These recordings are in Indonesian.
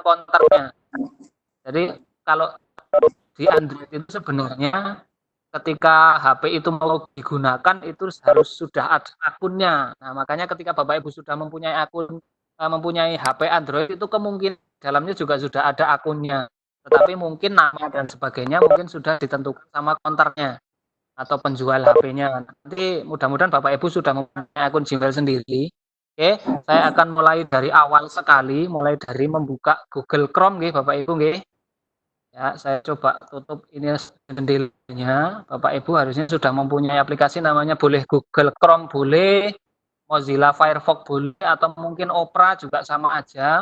konternya. Jadi kalau di Android itu sebenarnya ketika HP itu mau digunakan itu harus sudah ada akunnya. Nah, makanya ketika Bapak Ibu sudah mempunyai mempunyai HP Android itu kemungkinan dalamnya juga sudah ada akunnya. Tetapi mungkin nama dan sebagainya mungkin sudah ditentukan sama konternya atau penjual HP-nya. Nanti mudah-mudahan Bapak Ibu sudah mempunyai akun Gmail sendiri. Oke, saya akan mulai dari awal sekali, mulai dari membuka Google Chrome nggih Bapak Ibu nggih. Ya, saya coba tutup ini jendelanya. Bapak Ibu harusnya sudah mempunyai aplikasi namanya boleh Google Chrome boleh, Mozilla Firefox boleh atau mungkin Opera juga sama aja.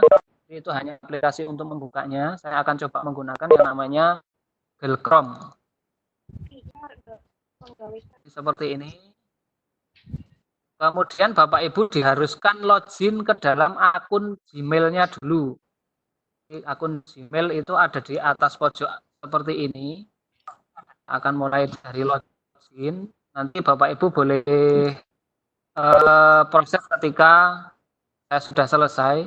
Itu hanya aplikasi untuk membukanya. Saya akan coba menggunakan yang namanya Google Chrome. Seperti ini. Kemudian Bapak Ibu diharuskan login ke dalam akun Gmail-nya dulu. Akun Gmail itu ada di atas pojok seperti ini. Akan mulai dari login. Nanti Bapak Ibu boleh proses ketika saya sudah selesai.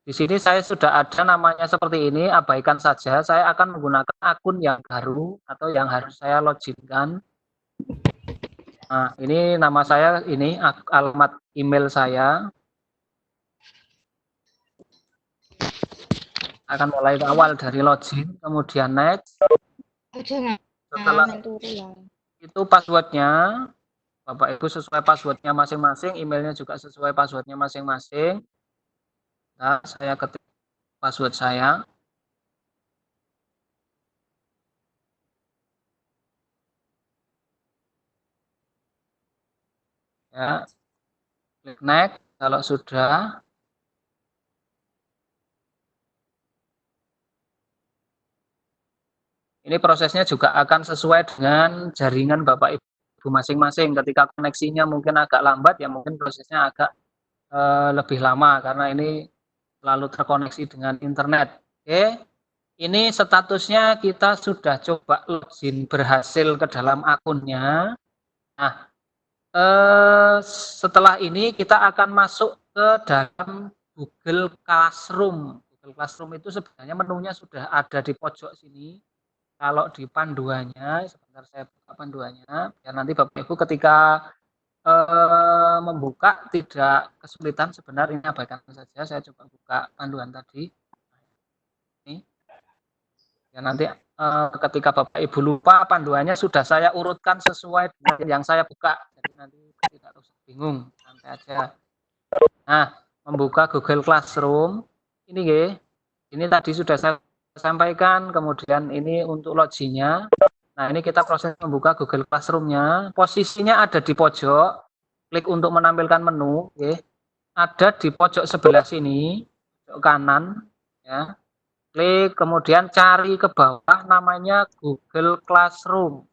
Di sini saya sudah ada namanya seperti ini, abaikan saja. Saya akan menggunakan akun yang baru atau yang harus saya loginkan. Nah, ini nama saya, ini alamat email saya. Akan mulai awal dari login, kemudian next. Setelah itu passwordnya, Bapak Ibu sesuai passwordnya masing-masing, emailnya juga sesuai passwordnya masing-masing. Nah, saya ketik password saya. Ya, klik next. Kalau sudah, ini prosesnya juga akan sesuai dengan jaringan Bapak Ibu masing-masing. Ketika koneksinya mungkin agak lambat, ya mungkin prosesnya agak lebih lama karena ini selalu terkoneksi dengan internet. Oke, ini statusnya kita sudah coba login berhasil ke dalam akunnya. Nah, setelah ini kita akan masuk ke dalam Google Classroom. Google Classroom itu sebenarnya menunya sudah ada di pojok sini. Kalau di panduannya, sebentar saya buka panduannya, biar nanti Bapak Ibu ketika membuka tidak kesulitan. Sebenarnya abaikan saja, saya coba buka panduan tadi. Ini. Ya nanti ketika Bapak Ibu lupa panduannya sudah saya urutkan sesuai dengan yang saya buka. Jadi nanti tidak usah bingung, santai aja. Nah, membuka Google Classroom ini ini tadi sudah saya sampaikan, kemudian ini untuk loginnya. Nah, ini kita proses membuka Google Classroom-nya. Posisinya ada di pojok, klik untuk menampilkan menu, ada di pojok sebelah sini, pojok kanan, ya. Klik, kemudian cari ke bawah namanya Google Classroom.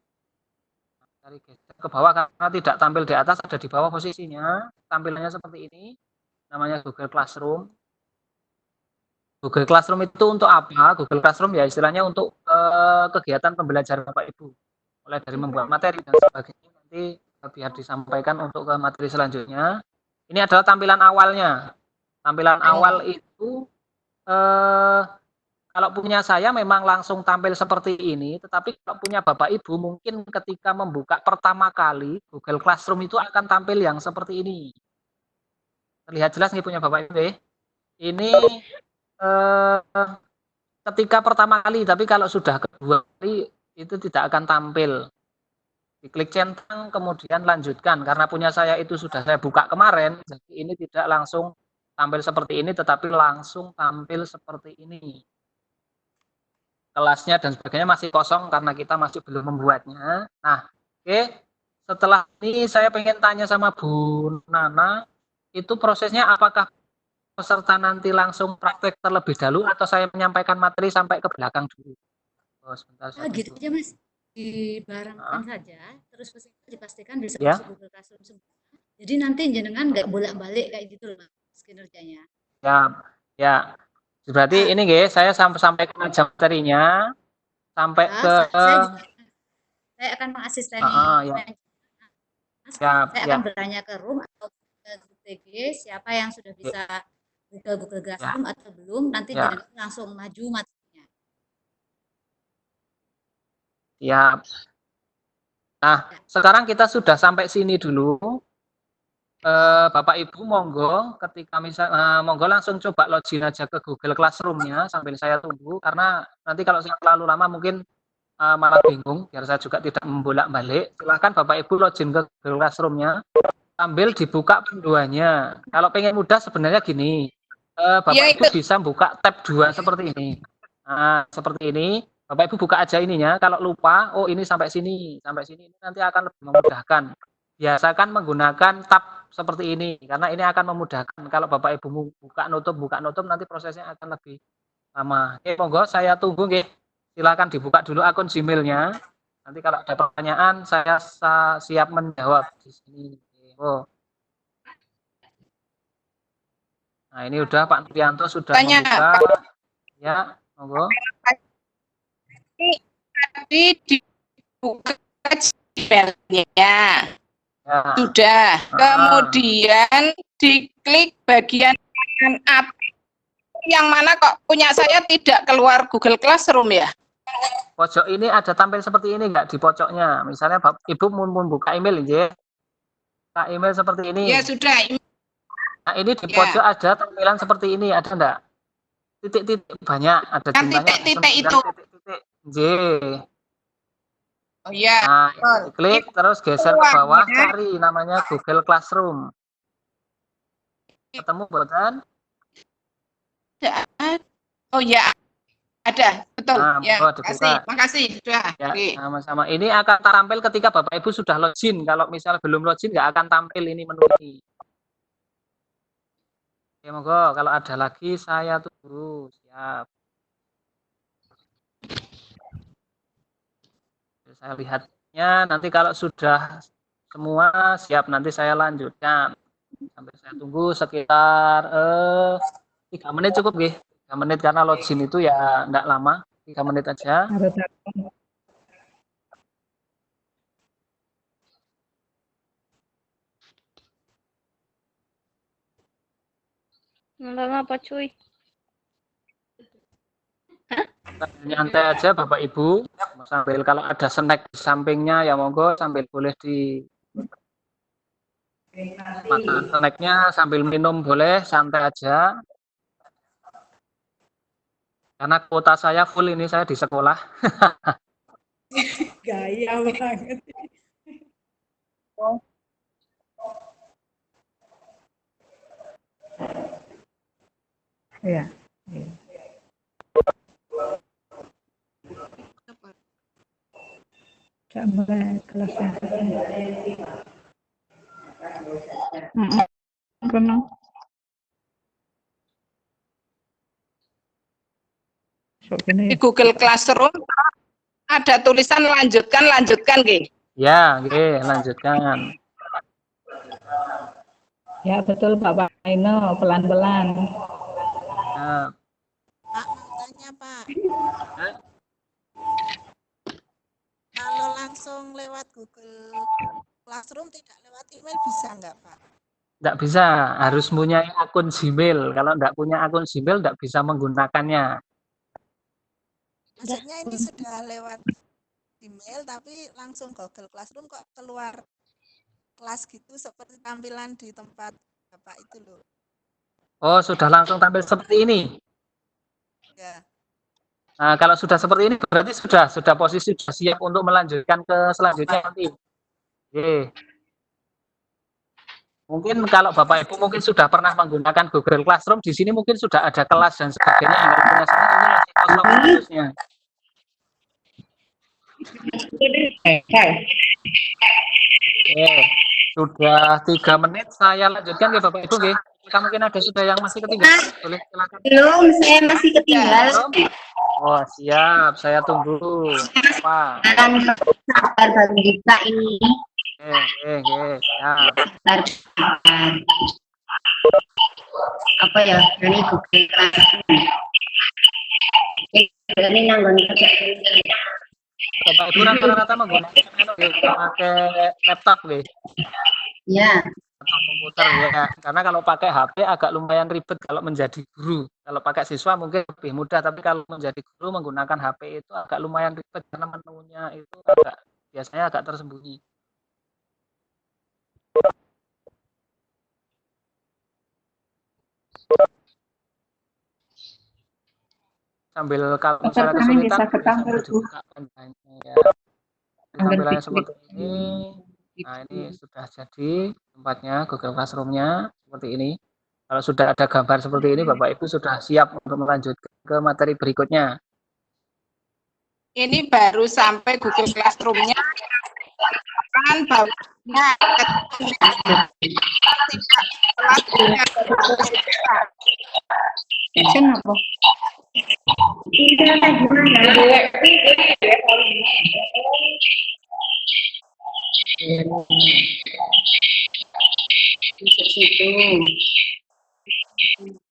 Cari ke bawah karena tidak tampil di atas, ada di bawah posisinya. Tampilannya seperti ini, namanya Google Classroom. Google Classroom itu untuk apa? Google Classroom ya istilahnya untuk kegiatan pembelajaran Bapak Ibu. Mulai dari membuat materi dan sebagainya nanti biar disampaikan untuk ke materi selanjutnya. Ini adalah tampilan awalnya. Tampilan awal itu kalau punya saya memang langsung tampil seperti ini, tetapi kalau punya Bapak Ibu mungkin ketika membuka pertama kali Google Classroom itu akan tampil yang seperti ini. Terlihat jelas nih punya Bapak Ibu. Ini ketika pertama kali, tapi kalau sudah kedua kali itu tidak akan tampil. Diklik centang kemudian lanjutkan, karena punya saya itu sudah saya buka kemarin, jadi ini tidak langsung tampil seperti ini, tetapi langsung tampil seperti ini. Kelasnya dan sebagainya masih kosong karena kita masih belum membuatnya. Nah, oke. Setelah ini saya pengen tanya sama Bu Nana, itu prosesnya apakah peserta nanti langsung praktek terlebih dahulu atau saya menyampaikan materi sampai ke belakang dulu? Oh, sebentar. Gitu aja Mas, dibarengkan saja, terus peserta dipastikan bisa ya. masuk Google Classroom semua. Jadi nanti jenengan nggak bolak-balik kayak gitu loh Mas kinerjanya. Ya. Berarti ini guys, saya sampaikan aja materinya sampai ke saya akan mengasisteni. Saya akan bertanya ke room atau ke TG siapa yang sudah bisa Google Ya, Classroom atau belum, nanti ya, jenengan langsung maju materinya. ya. Nah, Ya, sekarang kita sudah sampai sini dulu. Bapak Ibu monggo ketika monggo langsung coba login aja ke Google Classroom-nya sambil saya tunggu karena nanti kalau saya terlalu lama mungkin malah bingung biar saya juga tidak membolak-balik. Silakan Bapak Ibu login ke Google Classroom-nya sambil dibuka panduannya. Kalau pengen mudah sebenarnya gini, Iya Bapak Ibu ikut. bisa buka tab 2 seperti ini. Nah, seperti ini. Bapak Ibu buka aja ininya. Kalau lupa, oh ini sampai sini ini nanti akan lebih memudahkan. Biasakan menggunakan tab seperti ini karena ini akan memudahkan. Kalau Bapak Ibu buka nutup nanti prosesnya akan lebih lama. Oke, monggo saya tunggu nggih. Silakan dibuka dulu akun Gmail-nya. Nanti kalau ada pertanyaan saya siap menjawab di sini. Oh. Nah, ini udah Pak Trianto sudah Tanya, membuka. Ya, monggo. tadi dibuka Gmail-nya. Ya. Sudah. Kemudian diklik bagian up. Yang mana kok punya saya tidak keluar Google Classroom ya? Pojok ini ada tampil seperti ini enggak di pojoknya? Misalnya Ibu mau buka email ya. Buka email seperti ini. Ya sudah. Nah, ini di pojok ada tampilan seperti ini, ada enggak? Titik-titik banyak, ada Kan jumlahnya titik-titik itu. titik-titik. J. Oh iya. Nah, klik terus geser ke bawah, cari namanya Google Classroom. Ketemu buatan? Oh ya, ada, betul. Nah, Ya, dibuka. makasih, sudah. Ya, sama-sama. Ini akan tampil ketika Bapak Ibu sudah login. Kalau misal belum login, nggak akan tampil ini menu ini. Oke, monggo. Kalau ada lagi, saya tunggu. Siap. Saya lihatnya nanti kalau sudah semua siap, nanti saya lanjutkan. Sampai saya tunggu sekitar 3 menit cukup, nggih. 3 menit karena login itu ya enggak lama. 3 menit aja. Nonton apa cuy? Nyantai aja Bapak Ibu. Sambil kalau ada snack di sampingnya ya monggo sambil boleh di makan snacknya sambil minum boleh, santai aja. Karena kuota saya full ini, saya di sekolah. Gaya banget. Iya. Udah mulai kelasnya. Benar. Di Google Classroom ada tulisan lanjutkan, nggih. Ya, nggih, lanjutkan. Ya betul Pak Ino, pelan-pelan. Ya. Pak, mau tanya Pak. Kalau langsung lewat Google Classroom tidak lewat email bisa nggak Pak? Nggak bisa, harus punya akun Gmail. Kalau nggak punya akun Gmail, nggak bisa menggunakannya. Maksudnya ini sudah lewat email tapi langsung Google Classroom kok keluar kelas gitu seperti tampilan di tempat Bapak itu loh. Oh, sudah langsung tampil seperti ini. Ya. Nah, kalau sudah seperti ini berarti sudah posisi sudah siap untuk melanjutkan ke selanjutnya nanti. Oke. Mungkin kalau Bapak Ibu mungkin sudah pernah menggunakan Google Classroom, di sini mungkin sudah ada kelas dan sebagainya yang punya sekarang ini masih kosong khususnya. Oke, sudah 3 menit saya lanjutkan ke Bapak Ibu nggih. Mungkin ada sudah yang masih ketinggalan, boleh silakan. Belum, saya masih ketinggalan. Oh, siap, saya tunggu. Pak. Kan sabar baru bisa ini. Siap. Sabar. Apa ya? Ini Google Classroom. Ini nanggon kerja. Bapak Ibu rata-rata menggunakan pakai laptop nggih. Ya. komputer ya, karena kalau pakai HP agak lumayan ribet kalau menjadi guru. Kalau pakai siswa mungkin lebih mudah, tapi kalau menjadi guru menggunakan HP itu agak lumayan ribet karena menunya itu biasanya agak tersembunyi. Sambil kalau misalnya kesulitan sambil dibuka pandangannya ya. Tampilannya seperti ini. Nah, ini sudah jadi tempatnya Google Classroom-nya seperti ini. Kalau sudah ada gambar seperti ini, Bapak Ibu sudah siap untuk melanjutkan ke materi berikutnya. Ini baru sampai Google Classroom-nya kan bawahnya Kenapa?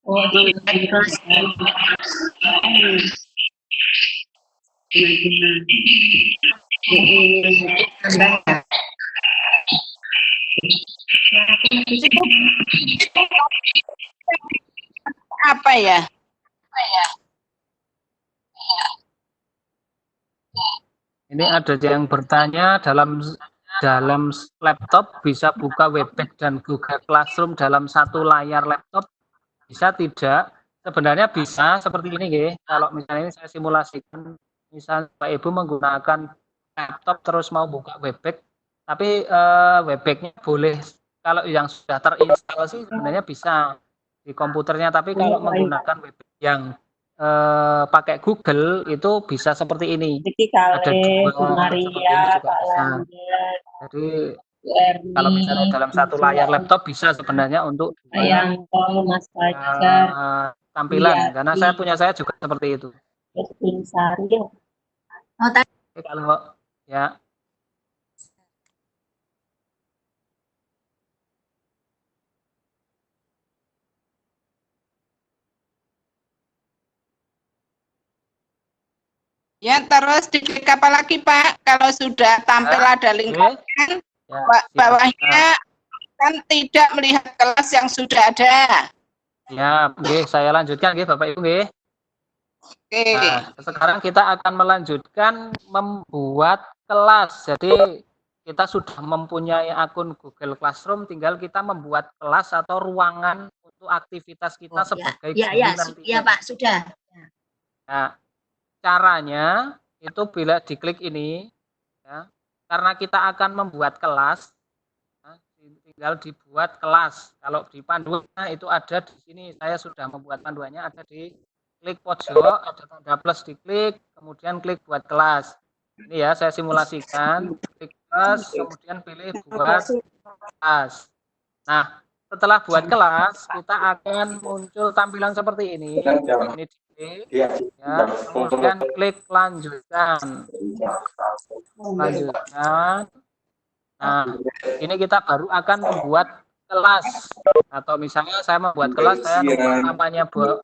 Oh, kelas. apa ya? Ini ada yang bertanya dalam laptop bisa buka Webex dan Google Classroom dalam satu layar laptop, bisa tidak? Sebenarnya bisa seperti ini, nggih. Kalau misalnya ini saya simulasikan, misalnya Pak Ibu menggunakan laptop terus mau buka Webex, tapi Webex-nya boleh kalau yang sudah terinstall sih sebenarnya bisa di komputernya, tapi kalau menggunakan Webex yang pakai Google itu bisa seperti ini. Ada dua seperti ini juga bisa. Jadi kalau misalnya dalam satu layar laptop bisa sebenarnya untuk Mas Fajar. tampilan, karena saya punya saya juga seperti itu. Oke, kalau ya. Ya, terus diklik apa lagi, Pak? Kalau sudah tampil ada lingkaran, bawahnya kan tidak melihat kelas yang sudah ada. Ya, oke, saya lanjutkan, oke, Bapak Ibu, oke. Oke. Nah, sekarang kita akan melanjutkan membuat kelas. Jadi kita sudah mempunyai akun Google Classroom, tinggal kita membuat kelas atau ruangan untuk aktivitas kita sebagai guru nanti. Ya Pak, sudah. Nah, caranya itu bila diklik ini, ya, karena kita akan membuat kelas, ya, tinggal dibuat kelas. Kalau di panduannya itu ada di sini, saya sudah membuat panduannya, ada di klik pojok, ada tanda plus diklik, kemudian klik buat kelas. Ini ya, saya simulasikan, klik kelas, kemudian pilih buat kelas. Nah, setelah buat kelas, kita akan muncul tampilan seperti ini. Ini diklik, ya, kemudian klik lanjutkan. Lanjutkan. Nah, ini kita baru akan membuat kelas. Atau misalnya saya membuat kelas, saya membuat namanya Bu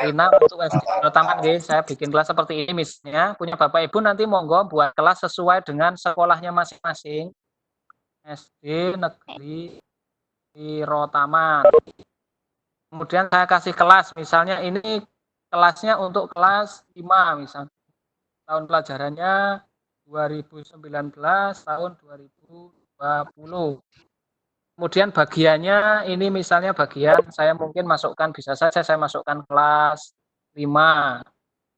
Rina untuk SD Taman, saya bikin kelas seperti ini misalnya. Punya Bapak Ibu nanti monggo buat kelas sesuai dengan sekolahnya masing-masing. SD Negeri Taman. Kemudian saya kasih kelas, misalnya ini kelasnya untuk kelas 5 misalnya. Tahun pelajarannya 2019 tahun 2020. Kemudian bagiannya ini misalnya bagian saya mungkin masukkan, bisa saja saya masukkan kelas 5.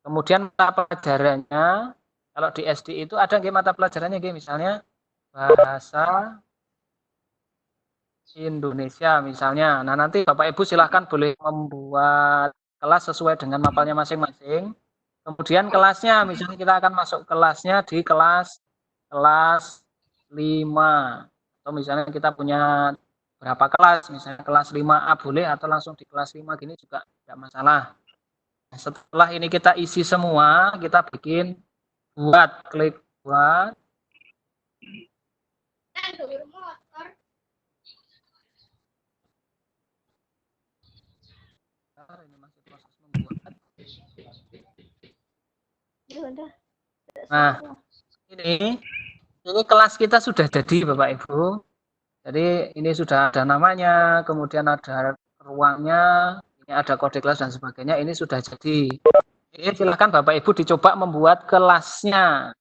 Kemudian mata pelajarannya kalau di SD itu ada nggih mata pelajarannya nggih, misalnya bahasa Indonesia misalnya. Nah, nanti Bapak Ibu silahkan boleh membuat kelas sesuai dengan mapelnya masing-masing. Kemudian kelasnya, misalnya kita akan masuk kelasnya di kelas 5. Atau misalnya kita punya berapa kelas, misalnya kelas 5A boleh, atau langsung di kelas 5 gini juga tidak masalah. Nah, setelah ini kita isi semua, kita bikin buat, klik buat. Ini masih proses membuat. Nah, ini kelas kita sudah jadi Bapak Ibu. Jadi ini sudah ada namanya, kemudian ada ruangnya, ini ada kode kelas dan sebagainya, ini sudah jadi. Oke, silahkan Bapak Ibu dicoba membuat kelasnya.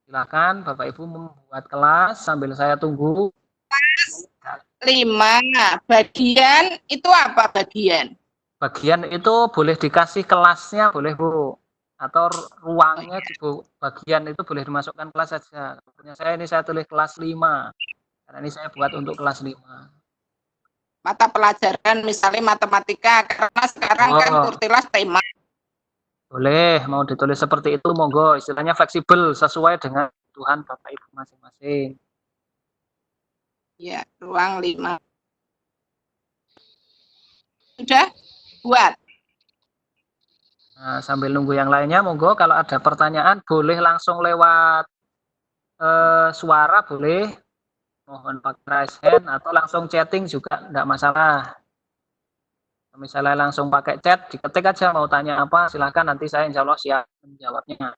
Silakan Bapak Ibu membuat kelas sambil saya tunggu. 5. Bagian itu apa bagian? Bagian itu boleh dikasih kelasnya, boleh Bu. Atau ruangnya Bu. Bagian itu boleh dimasukkan kelas saja. Punya saya ini saya tulis kelas 5. Karena ini saya buat untuk kelas 5. Mata pelajaran misalnya matematika, karena sekarang kan Oh, kurtilas tema. boleh, mau ditulis seperti itu, monggo. Istilahnya fleksibel, sesuai dengan kebutuhan Bapak Ibu masing-masing. Ya, ruang 5. Sudah? Buat. Nah, sambil nunggu yang lainnya, monggo kalau ada pertanyaan boleh langsung lewat suara, boleh. Mohon pakai raise hand atau langsung chatting juga enggak masalah. Misalnya langsung pakai chat, diketik aja mau tanya apa, silahkan nanti saya insya Allah siap menjawabnya.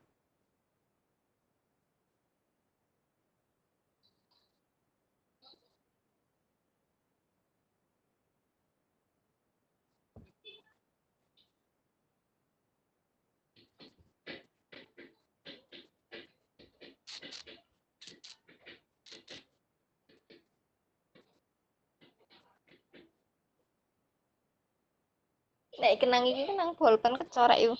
Nek kenang iki kenang bolpen kecorek yo.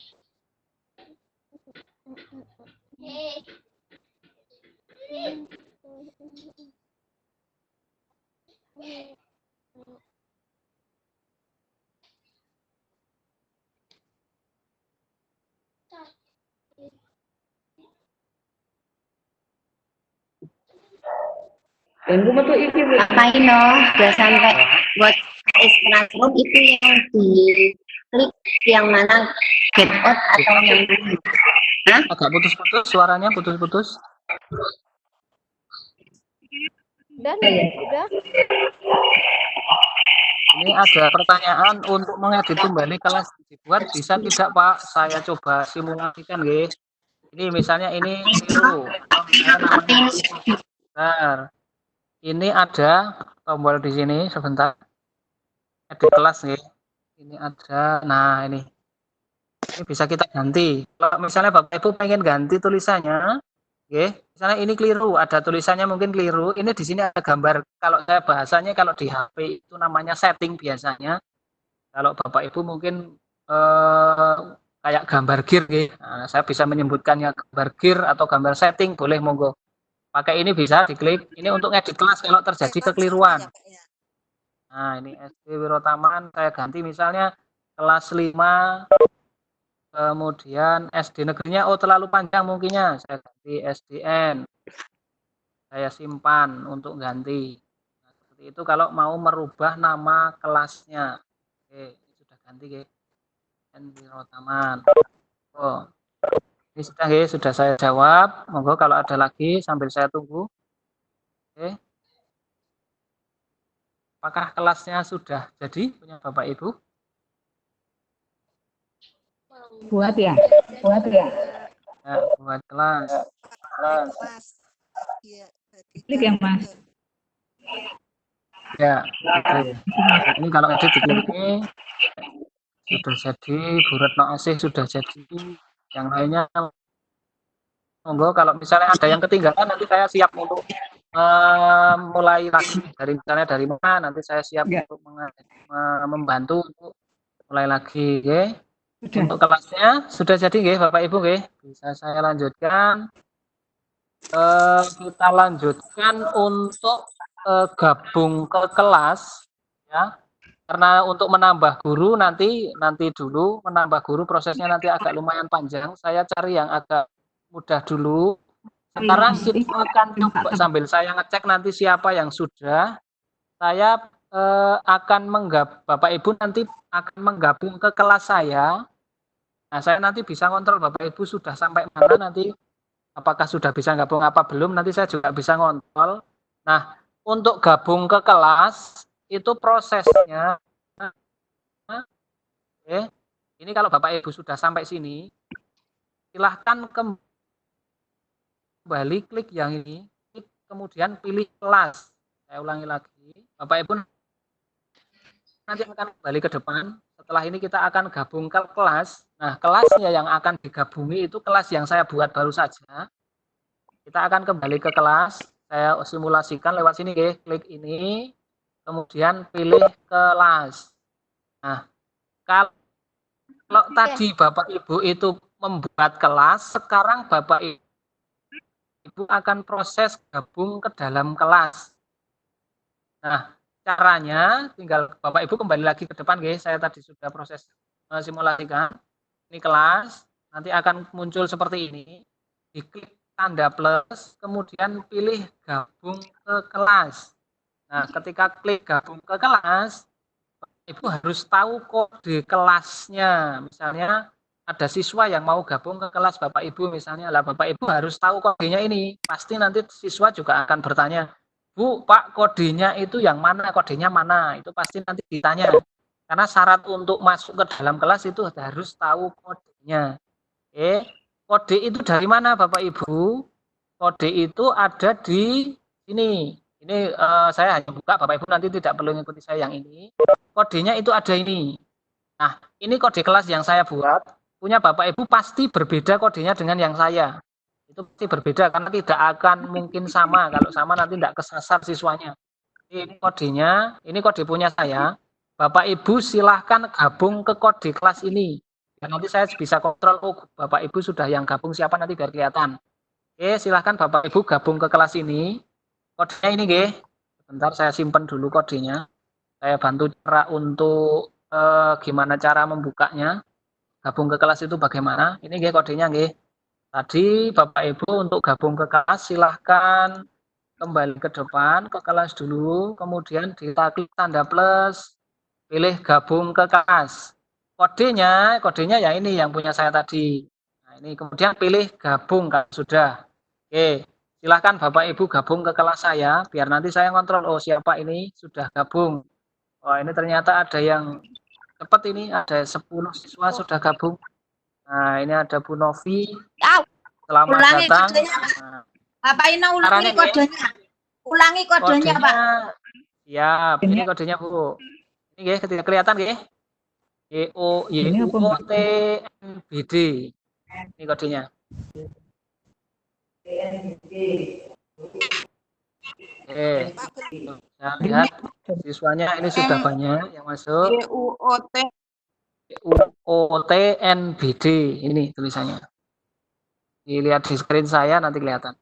Apa Ino sudah sampai buat Classroom itu yang diklik yang mana get out atau yang mana? Agak putus-putus, suaranya putus-putus. Udah nih, udah. Ini ada pertanyaan untuk mengedit kembali kelas dibuat bisa tidak Pak? Saya coba simulasikan guys. Ini misalnya ini keliru. Bentar. Ini ada tombol di sini sebentar. Edit kelas nih. Ini ada. Nah, ini bisa kita ganti. Kalau misalnya Bapak Ibu pengen ganti tulisannya, misalnya ini keliru, ada tulisannya mungkin keliru. Ini di sini ada gambar. Kalau saya bahasanya kalau di HP itu namanya setting biasanya. Kalau Bapak Ibu mungkin kayak gambar gear, nah, saya bisa menyebutkannya gambar gear atau gambar setting, boleh monggo. Pakai ini bisa diklik. Ini untuk edit kelas kalau terjadi kekeliruan. Nah, ini SD Wirotaman saya ganti misalnya kelas 5, kemudian SD negerinya terlalu panjang mungkinnya. Saya ganti SDN. Saya simpan untuk ganti. Nah, seperti itu kalau mau merubah nama kelasnya. Oke, sudah ganti SD Wirotaman. Oh. Ini sudah saya jawab. Monggo kalau ada lagi sambil saya tunggu. Oke. Apakah kelasnya sudah jadi punya Bapak Ibu? Buat ya? Buat ya? Ya, buat kelas. Klik yang Mas. Ya, ini kalau edit diklik ini sudah jadi, Bu Retno Asih sudah jadi. Yang lainnya monggo kalau misalnya ada yang ketinggalan nanti saya siap untuk mulai lagi dari misalnya dari mana nanti saya siap untuk membantu untuk mulai lagi, Untuk kelasnya sudah jadi, Bapak Ibu, bisa saya lanjutkan. Kita lanjutkan untuk gabung ke kelas, ya. Karena untuk menambah guru nanti dulu menambah guru prosesnya nanti agak lumayan panjang. Saya cari yang agak mudah dulu. Sekarang kita akan coba sambil saya ngecek nanti siapa yang sudah. Saya akan Bapak Ibu nanti akan menggabung ke kelas saya. Nah, saya nanti bisa kontrol Bapak Ibu sudah sampai mana nanti. Apakah sudah bisa gabung apa belum? Nanti saya juga bisa ngontrol. Nah, untuk gabung ke kelas itu prosesnya. Ini kalau Bapak Ibu sudah sampai sini, silahkan kembali klik yang ini, klik kemudian pilih kelas. Saya ulangi lagi, Bapak Ibu nanti akan kembali ke depan. Setelah ini kita akan gabung ke kelas. Nah, kelasnya yang akan digabungi itu kelas yang saya buat baru saja. Kita akan kembali ke kelas. Saya simulasikan lewat sini, klik ini, kemudian pilih kelas. Nah, kalau tadi Bapak Ibu itu membuat kelas, sekarang Bapak Ibu akan proses gabung ke dalam kelas. Nah, caranya tinggal Bapak Ibu kembali lagi ke depan, guys. Saya tadi sudah proses simulasikan. Ini kelas, nanti akan muncul seperti ini. Diklik tanda plus, kemudian pilih gabung ke kelas. Nah, ketika klik gabung ke kelas, Ibu harus tahu kode kelasnya. Misalnya ada siswa yang mau gabung ke kelas Bapak Ibu misalnya, lah Bapak Ibu harus tahu kodenya ini. Pasti nanti siswa juga akan bertanya, Bu, Pak, kodenya itu yang mana? Kodenya mana? Itu pasti nanti ditanya. Karena syarat untuk masuk ke dalam kelas itu harus tahu kodenya. Kode itu dari mana Bapak Ibu? Kode itu ada di sini. Ini saya hanya buka, Bapak Ibu nanti tidak perlu mengikuti saya yang ini. Kodenya itu ada ini. Nah, ini kode kelas yang saya buat. Punya Bapak Ibu pasti berbeda kodenya dengan yang saya. Itu pasti berbeda karena tidak akan mungkin sama. Kalau sama nanti tidak kesasar siswanya. Ini kodenya, ini kode punya saya. Bapak Ibu silahkan gabung ke kode kelas ini. Dan nanti saya bisa kontrol, oh Bapak Ibu sudah yang gabung siapa nanti biar kelihatan. Oke, silahkan Bapak Ibu gabung ke kelas ini. Kodenya ini, sebentar saya simpan dulu kodenya. Saya bantu cara untuk gimana cara membukanya. Gabung ke kelas itu bagaimana? Ini kodenya, Tadi Bapak Ibu untuk gabung ke kelas silahkan kembali ke depan ke kelas dulu, kemudian kita klik tanda plus, pilih gabung ke kelas. Kodenya yang ini yang punya saya tadi. Nah, ini kemudian pilih gabung kalau sudah. Oke, silahkan Bapak Ibu gabung ke kelas saya, biar nanti saya kontrol, oh siapa ini sudah gabung. Oh ini ternyata ada yang cepat ini, ada 10 siswa sudah gabung. Nah ini ada Bu Novi. Selamat Ulangi datang. kodenya, Pak. Nah, Bapak Ino ulangi kodenya. Ulangi kodenya, Pak. Siap, ini kodenya Bu. Ini ketika kelihatan YUOTNBD. Ini kodenya. Saya lihat siswanya ini sudah banyak yang masuk. YUOTNBD ini tulisannya. Dilihat di screen saya nanti kelihatan.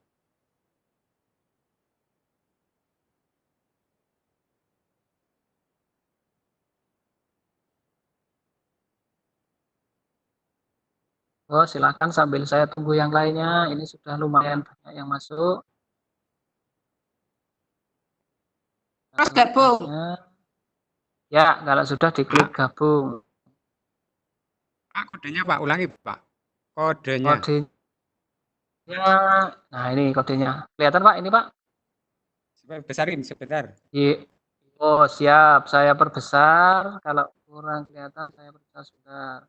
Oh, silakan sambil saya tunggu yang lainnya. Ini sudah lumayan banyak yang masuk. Terus gabung. Ya, kalau sudah diklik gabung. Pak, kodenya Pak, ulangi Pak. Kodenya. Nah ini kodenya. Kelihatan Pak, ini Pak? Besarin sebentar. Oh siap, saya perbesar. Kalau kurang kelihatan, saya perbesar sebentar.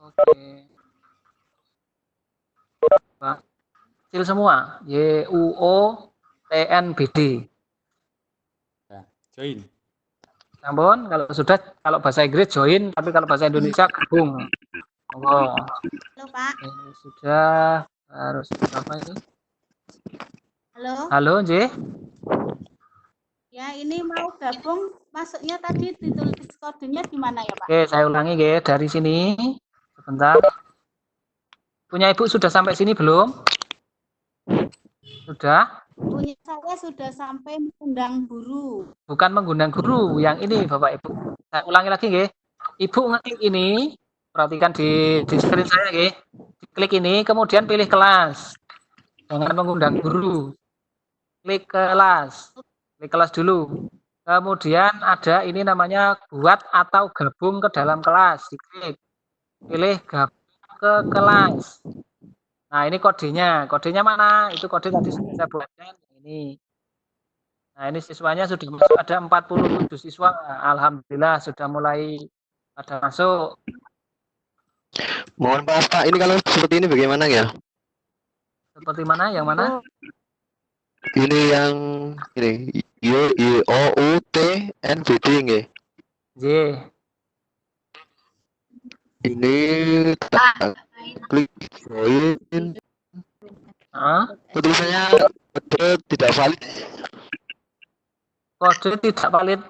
Oke. Pak, kecil semua. YUOTNBD. Ya, join. Namun kalau sudah, kalau bahasa Inggris join, tapi kalau bahasa Indonesia gabung. Oh. Halo Pak. Ini sudah harus apa ini? Halo. Halo, J. Ya, ini mau gabung. Masuknya tadi ditulis kodenya gimana ya Pak? Oke, saya ulangi dari sini. Sebentar. Punya Ibu sudah sampai sini belum? Sudah? Punya saya sudah sampai mengundang guru. Bukan mengundang guru, yang ini Bapak Ibu. Saya ulangi lagi, Ibu ngeklik ini, perhatikan di screen saya, Klik ini, kemudian pilih kelas. Jangan mengundang guru. Klik kelas. Klik kelas dulu. Kemudian ada ini namanya buat atau gabung ke dalam kelas. Diklik. Pilih gabung ke kelas. Nah, ini kodenya. Kodenya mana? Itu kode tadi sudah saya buatkan. Ini. Nah, ini siswanya sudah masuk. Ada 47 siswa. Alhamdulillah sudah mulai pada masuk. Mohon maaf Pak, ini kalau seperti ini bagaimana ya? Seperti mana? Yang mana? Ini yang ini YOUTNBD nggih. J. Ini tak klik join. Tulisannya kode tidak valid. Kode tidak valid.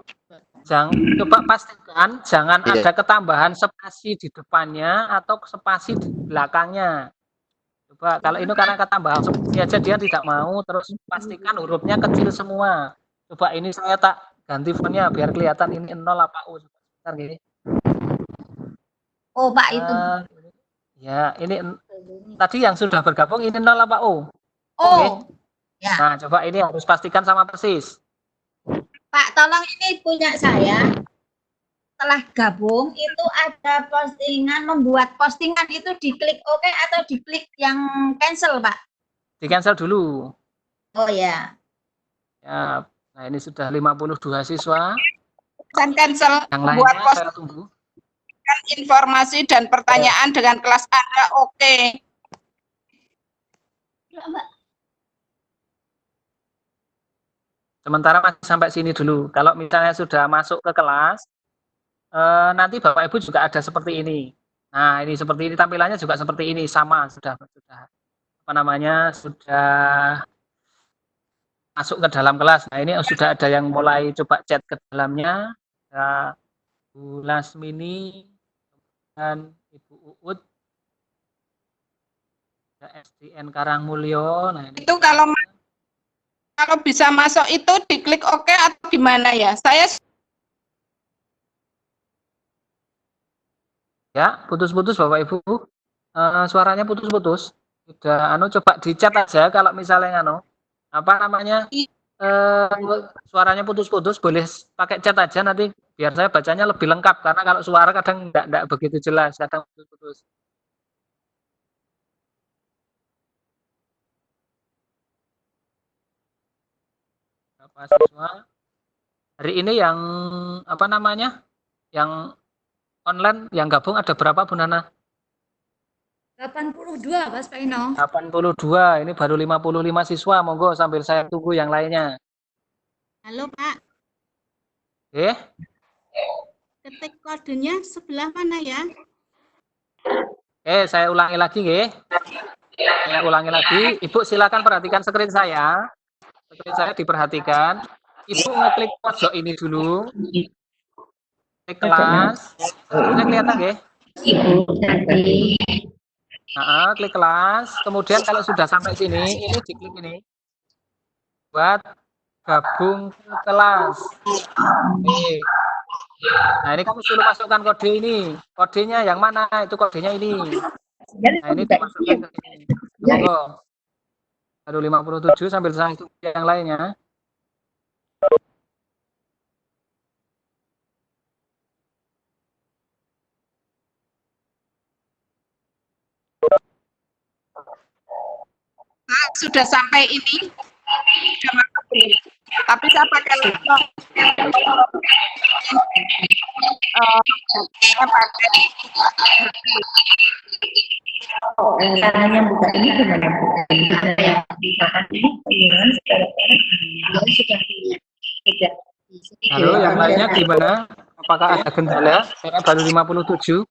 Coba pastikan jangan Iya. ada ketambahan spasi di depannya atau spasi di belakangnya. Coba kalau ini karena ketambahan spasi aja dia tidak mau, terus pastikan hurufnya kecil semua. Coba ini saya tak ganti fontnya biar kelihatan ini 0 apa U. Sebentar gini. Oh, Pak, itu. Ya, ini tadi yang sudah bergabung ini 0 apa U? Oh, Oke. ya. Nah, coba ini harus pastikan sama persis. Pak, tolong ini punya saya. Setelah gabung itu ada postingan, membuat postingan itu diklik OK atau diklik yang cancel, Pak? Di cancel dulu. Oh ya. Ya, nah ini sudah 52 siswa. Cancel. Yang Buat lainnya saya tunggu. informasi dan pertanyaan dengan kelas Anda oke. Sementara masih sampai sini dulu. Kalau misalnya sudah masuk ke kelas, nanti Bapak Ibu juga ada seperti ini. Nah, ini seperti ini tampilannya juga seperti ini, sama sudah apa namanya sudah masuk ke dalam kelas. Nah, ini sudah ada yang mulai coba chat ke dalamnya. Ya, Bu Lasmini dan Ibu Uut, ya, SDN Karangmulyo. Nah, ini Itu kalau bisa masuk itu diklik oke atau gimana ya? Saya ya, putus-putus Bapak Ibu. Suaranya putus-putus. Udah coba di chat aja kalau misalnya apa namanya? Suaranya putus-putus, boleh pakai chat aja nanti biar saya bacanya lebih lengkap karena kalau suara kadang enggak begitu jelas, kadang putus-putus. Berapa siswa? Hari ini yang apa namanya? Yang online yang gabung ada berapa Bu Nana? 82, Mas Pak Ino. 82, ini baru 55 siswa, monggo sambil saya tunggu yang lainnya. Halo Pak, ketik kodenya sebelah mana ya? Saya ulangi lagi Saya ulangi lagi. Ibu silakan perhatikan screen saya. Screen saya diperhatikan. Ibu ngeklik pojok ini dulu. Klik kelas. Ini kelihatan klik kelas. Kemudian kalau sudah sampai sini, ini diklik ini. Buat gabung ke kelas. Nah, ini kamu suruh masukkan kode ini. Kodenya yang mana? Itu kodenya ini. Nah, ini dimasukkan ke sini. Monggo. Baru 57 sambil saya tunggu yang lainnya. sudah sampai ini. Sudah masuk belum? Tapi saya pakai laptop. Saya pakai Caranya buka ini gimana? Misalkan ini sudah Halo, yang lainnya gimana? Apakah ada kendala? Saya baru 57.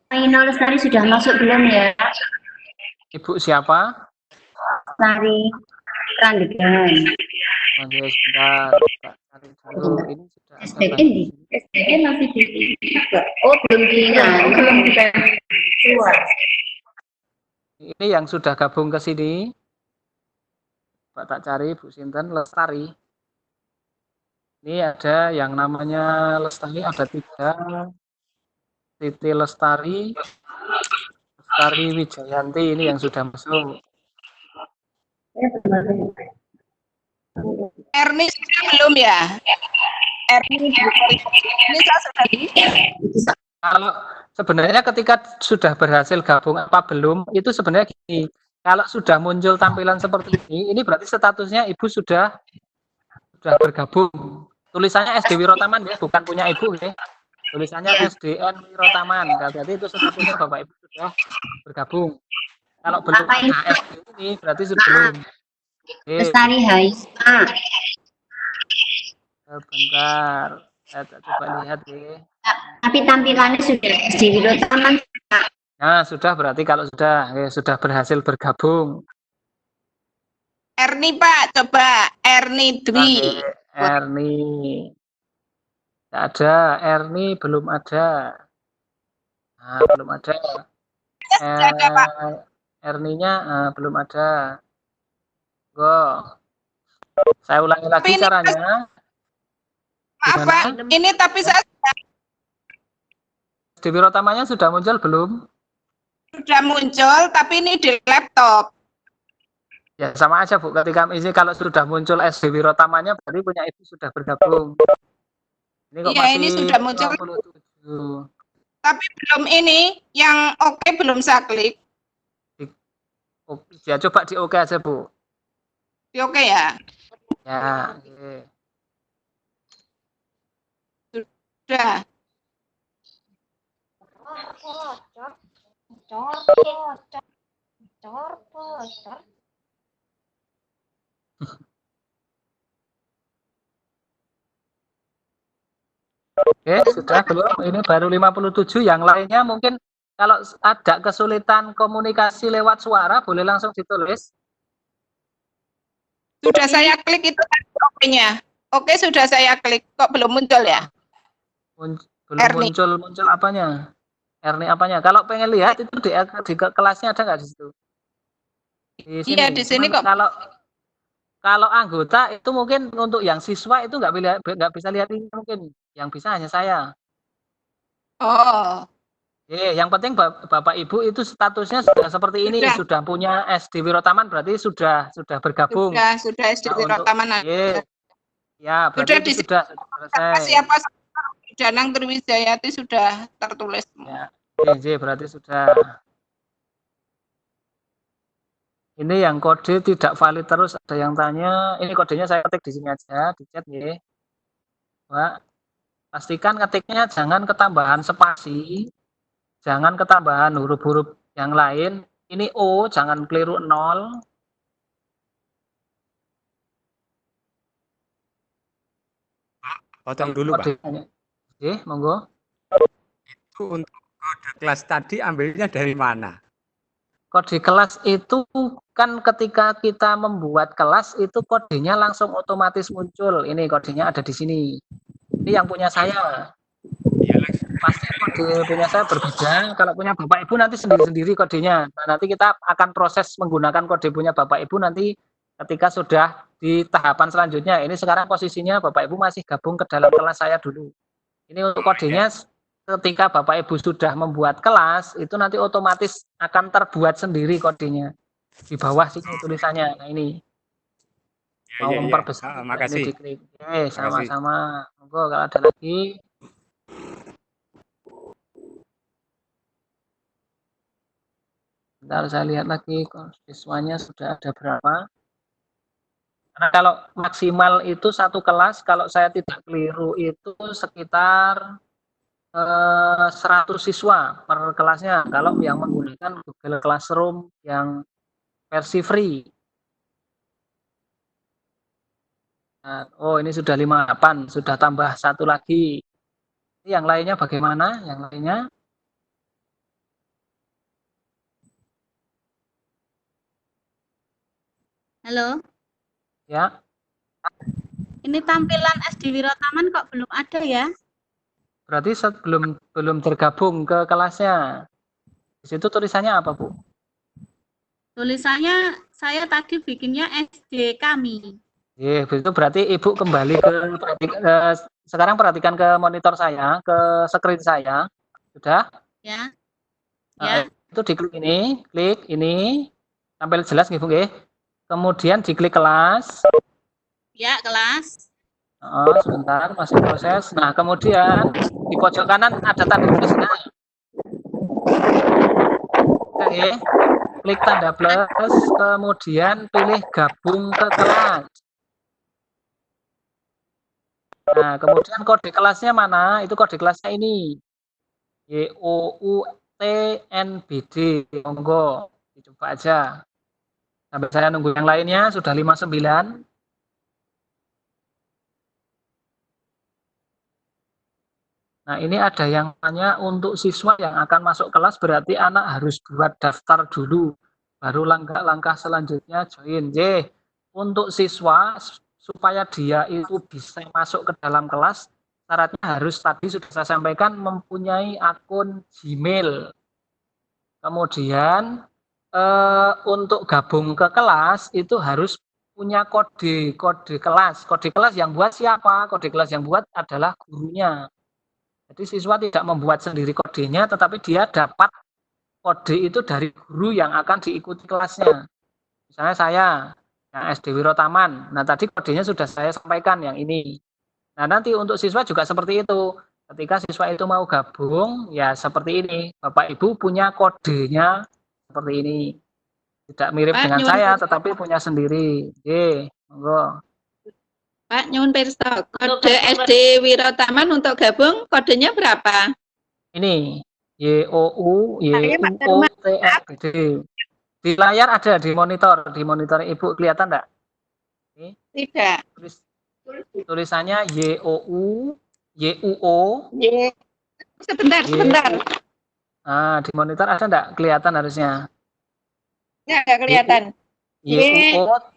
Ino Lestari sudah masuk belum ya? Ibu siapa? Lestari Randegan. Oke, sebentar. Cari dulu. Ini sudah ada SDN masih di. Oh, belum kita keluar. Ini yang sudah gabung ke sini. Pak tak cari Bu Sinten Lestari. Ini ada yang namanya Lestari, ada 3. Titi Lestari, Lestari Wijayanti, ini yang sudah masuk. Erni sudah belum ya? Erni ini saya sudah di. Kalau sebenarnya ketika sudah berhasil gabung apa belum, itu sebenarnya gini. Kalau sudah muncul tampilan seperti ini berarti statusnya Ibu sudah bergabung. Tulisannya SD Wirotaman ya, bukan punya Ibu ya. Tulisannya SDN Wirotaman. Berarti itu statusnya Bapak Ibu sudah bergabung. Kalau belum Apa ini? ada SD ini berarti sebelum. Lestari Haisa. Sebentar, saya coba lihat ya. Tapi tampilannya sudah SD Wirotaman. Nah, sudah berarti kalau sudah berhasil bergabung. Erni Pak, coba Erni Dwi. Oke, Erni. Tidak ada, Erni belum ada. Nah, belum ada. Erninya belum ada. Go. Saya ulangi lagi caranya. Maaf Pak, ini tapi saya SD Wirotamanya sudah muncul belum? sudah muncul, tapi ini di laptop. Ya sama aja Bu, ketika ini kalau sudah muncul SD Wirotamanya berarti punya ibu sudah bergabung. Ini kok Iya, masih ini sudah muncul. 27. Tapi belum ini, yang oke belum saya klik. Ya coba di oke aja Bu. Di oke ya? Ya, oke. Sudah. Oke, sudah belum? Ini baru 57, yang lainnya mungkin kalau ada kesulitan komunikasi lewat suara boleh langsung ditulis. Sudah saya klik itu oke-nya. Oke, sudah saya klik. Kok belum muncul ya? Belum muncul apanya? Erni apanya? Kalau pengen lihat itu di kelasnya ada nggak di situ? Di sini. Iya, di sini kok. Kalau anggota itu mungkin untuk yang siswa itu nggak bisa lihat ini mungkin. Yang bisa hanya saya. Oh. Yang penting Bapak Ibu itu statusnya sudah seperti ini, sudah punya SD Wirotaman berarti sudah bergabung. Sudah SD Wirotaman. Ya, berarti sudah selesai. Siapa Danang Triwijayati sudah tertulis. Ya, berarti sudah. Ini yang kode tidak valid terus, ada yang tanya. Ini kodenya saya ketik di sini aja, di chat ya. Pak, pastikan ketiknya jangan ketambahan spasi, jangan ketambahan huruf-huruf yang lain. Ini O, jangan keliru 0. Potong dulu, Pak. Monggo. Itu untuk kode kelas tadi ambilnya dari mana? Kode kelas itu kan ketika kita membuat kelas itu kodenya langsung otomatis muncul. Ini kodenya ada di sini. Ini yang punya saya. Pasti kode punya saya berbeda. Kalau punya Bapak Ibu nanti sendiri-sendiri kodenya. Nah, nanti kita akan proses menggunakan kode punya Bapak Ibu nanti ketika sudah di tahapan selanjutnya. Ini sekarang posisinya Bapak Ibu masih gabung ke dalam kelas saya dulu. Ini untuk kodenya ketika Bapak Ibu sudah membuat kelas, itu nanti otomatis akan terbuat sendiri kodenya. Di bawah sini tulisannya. Nah ini. Mau memperbesar. Makasih. Ini diklik. Oke, sama-sama. Monggo kalau ada lagi. Bentar saya lihat lagi siswanya sudah ada berapa. Karena kalau maksimal itu satu kelas, kalau saya tidak keliru itu sekitar 100 siswa per kelasnya kalau yang menggunakan Google Classroom yang versi free. Nah, oh ini sudah 58, sudah tambah satu lagi. Yang lainnya bagaimana? Yang lainnya? Halo. Ya. Ini tampilan SD Wirotaman kok belum ada ya? Berarti belum tergabung ke kelasnya. Di situ tulisannya apa, Bu? Tulisannya saya tadi bikinnya SD kami. Itu berarti Ibu kembali sekarang perhatikan ke monitor saya, ke screen saya. Sudah? Ya. Nah, itu diklik ini, klik ini, tampil jelas nih, Bu, nggih. Kemudian diklik kelas. Ya, kelas. Sebentar, masih proses. Nah, kemudian di pojok kanan ada tanda tulisnya. Oke, klik tanda plus, kemudian pilih gabung ke kelas. Nah, kemudian kode kelasnya mana? Itu kode kelasnya ini. YOUTNBD. Monggo Coba aja. Sampai saya nunggu yang lainnya, sudah 59. Nah, ini ada yang tanya untuk siswa yang akan masuk kelas berarti anak harus buat daftar dulu. Baru langkah-langkah selanjutnya join. Untuk siswa supaya dia itu bisa masuk ke dalam kelas, syaratnya harus tadi sudah saya sampaikan mempunyai akun Gmail. Kemudian untuk gabung ke kelas itu harus punya kode kelas. Kode kelas yang buat siapa? Kode kelas yang buat adalah gurunya. Jadi siswa tidak membuat sendiri kodenya, tetapi dia dapat kode itu dari guru yang akan diikuti kelasnya. Misalnya saya, yang SD Wirotaman. Nah, tadi kodenya sudah saya sampaikan yang ini. Nah, nanti untuk siswa juga seperti itu. Ketika siswa itu mau gabung, ya seperti ini. Bapak Ibu punya kodenya seperti ini. Tidak mirip Pak, dengan nyuwun saya, pirsa. tetapi punya sendiri. Monggo. Pak, nyuwun pirsa. Kode SD Wirotaman untuk gabung kodenya berapa? Ini YOUOTFBD. Di layar ada, di monitor Ibu kelihatan enggak? Tidak. Tulisannya YUO. Sebentar. Nah, di monitor ada enggak? Kelihatan harusnya. Ya, enggak kelihatan. YUOTNBD.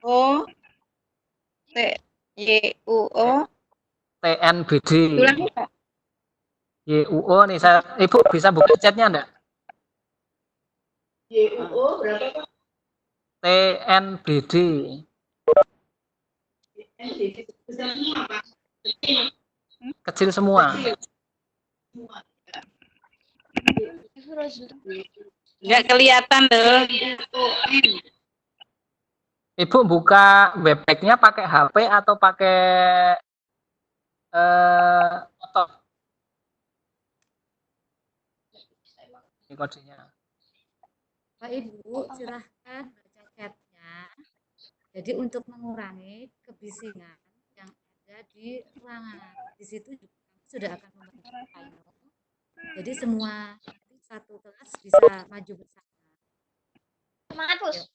YUO TNBD. Ulangi, Pak. YUO nih, Ibu bisa buka chatnya enggak? YUO berapa, Pak? TNBD. Kecil semua. Enggak kelihatan loh. Ibu buka webpack-nya pakai HP atau pakai laptop? Ini kodenya. Pak Ibu, silahkan baca chatnya. Jadi untuk mengurangi kebisingan yang ada di ruangan. Di situ juga sudah akan membantu Pak Ino. Jadi semua satu kelas bisa maju bersama. Semangat, Bos.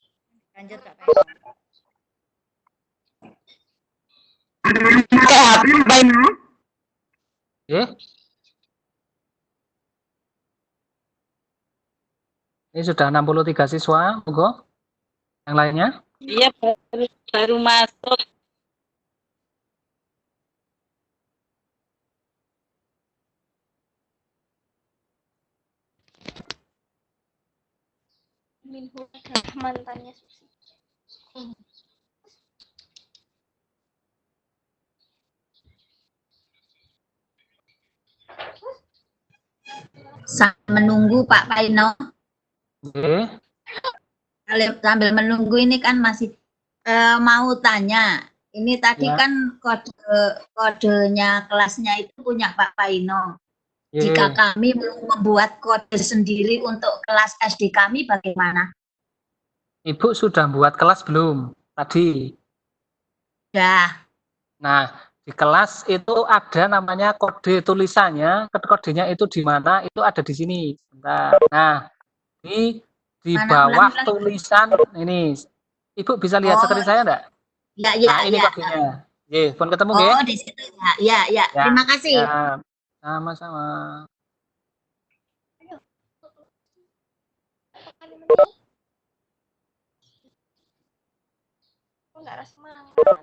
Lanjut Kak Pak Ino. Ini sudah 63 siswa, monggo. Yang lainnya? Iya, baru masuk. Minho adalah mantannya Susi. Menunggu Pak Paino. Sambil menunggu ini kan masih mau tanya. Ini tadi kan kodenya kelasnya itu punya Pak Paino. Jika kami mau membuat kode sendiri untuk kelas SD kami bagaimana? Ibu sudah buat kelas belum? Tadi. Sudah. Nah, di kelas itu ada namanya kode tulisannya, kodenya itu di mana? Itu ada di sini. Bentar. Nah, di bawah tulisan ini. Ibu bisa lihat screen saya enggak? Ya, nah, ini kodenya. Pun ketemu nggih? Oh, di situ ya. Ya. Terima kasih. Ya. Sama-sama. Enggak rasa semangat.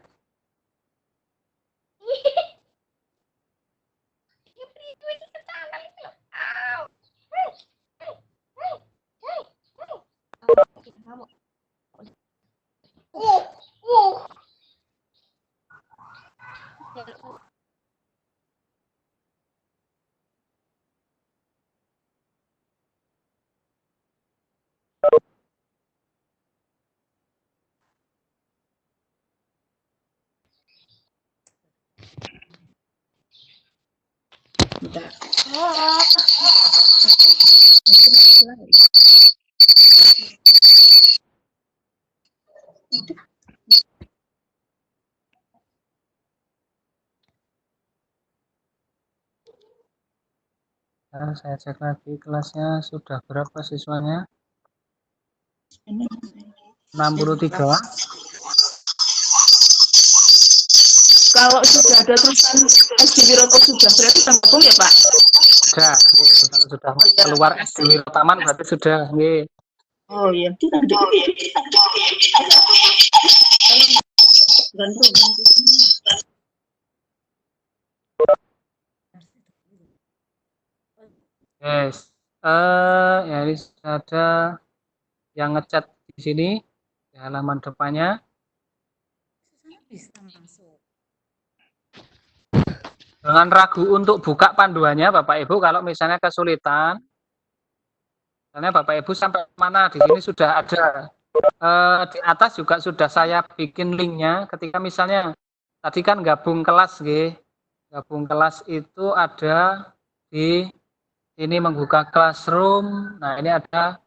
Nah, saya cek lagi kelasnya sudah berapa siswanya? 63. Kalau sudah ada tulisan SD Wiroto sudah berarti tergabung ya Pak? Sudah. Kalau sudah keluar SD Wirotaman berarti sudah. Oh iya. Yes. Ya ini ada yang ngechat di sini di halaman depannya. Bisa masuk. Jangan ragu untuk buka panduannya Bapak Ibu kalau misalnya kesulitan. Karena Bapak Ibu sampai mana di sini sudah ada. Di atas juga sudah saya bikin linknya. Ketika misalnya tadi kan gabung kelas, gabung kelas itu ada di ini membuka classroom. Nah ini ada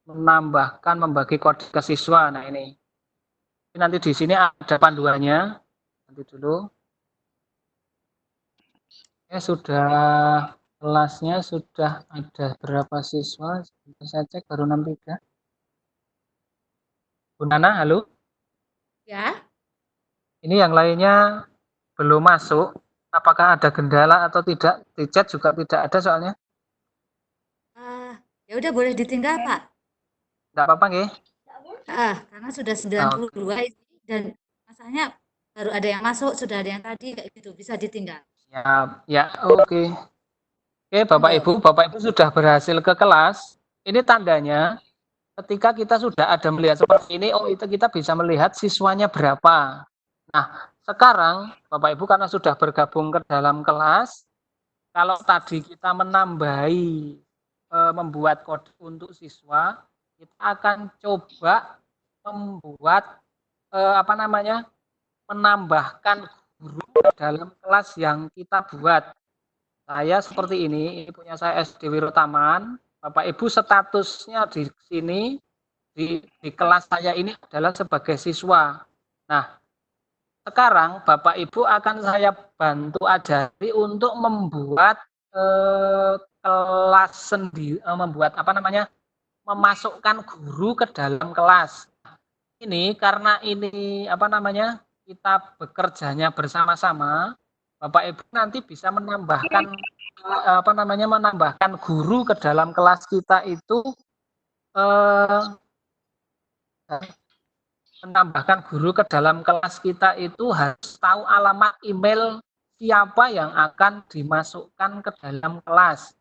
menambahkan membagi kode ke siswa. Nah ini nanti di sini ada panduannya. Nanti dulu. Sudah kelasnya sudah ada berapa siswa? Saya cek baru 63. Bu Nana, halo? Ya. Ini yang lainnya belum masuk. Apakah ada kendala atau tidak? Di chat juga tidak ada soalnya. Ya udah boleh ditinggal Pak. Enggak apa-apa nggih? Karena sudah 92 dan masanya baru ada yang masuk, sudah ada yang tadi kayak gitu, bisa ditinggal. Ya, oke. Oke, Bapak Ibu sudah berhasil ke kelas. Ini tandanya ketika kita sudah ada melihat seperti ini, itu kita bisa melihat siswanya berapa. Nah, sekarang Bapak Ibu karena sudah bergabung ke dalam kelas, kalau tadi kita menambahi membuat kode untuk siswa, kita akan coba membuat menambahkan guru dalam kelas yang kita buat. Saya seperti ini punya saya SD Wirotaman. Bapak Ibu statusnya di sini di kelas saya ini adalah sebagai siswa. Nah, sekarang Bapak Ibu akan saya bantu ajari untuk membuat kelas sendiri, memasukkan guru ke dalam kelas. Ini karena ini kita bekerjanya bersama-sama, Bapak Ibu nanti bisa menambahkan menambahkan guru ke dalam kelas kita itu harus tahu alamat email siapa yang akan dimasukkan ke dalam kelas.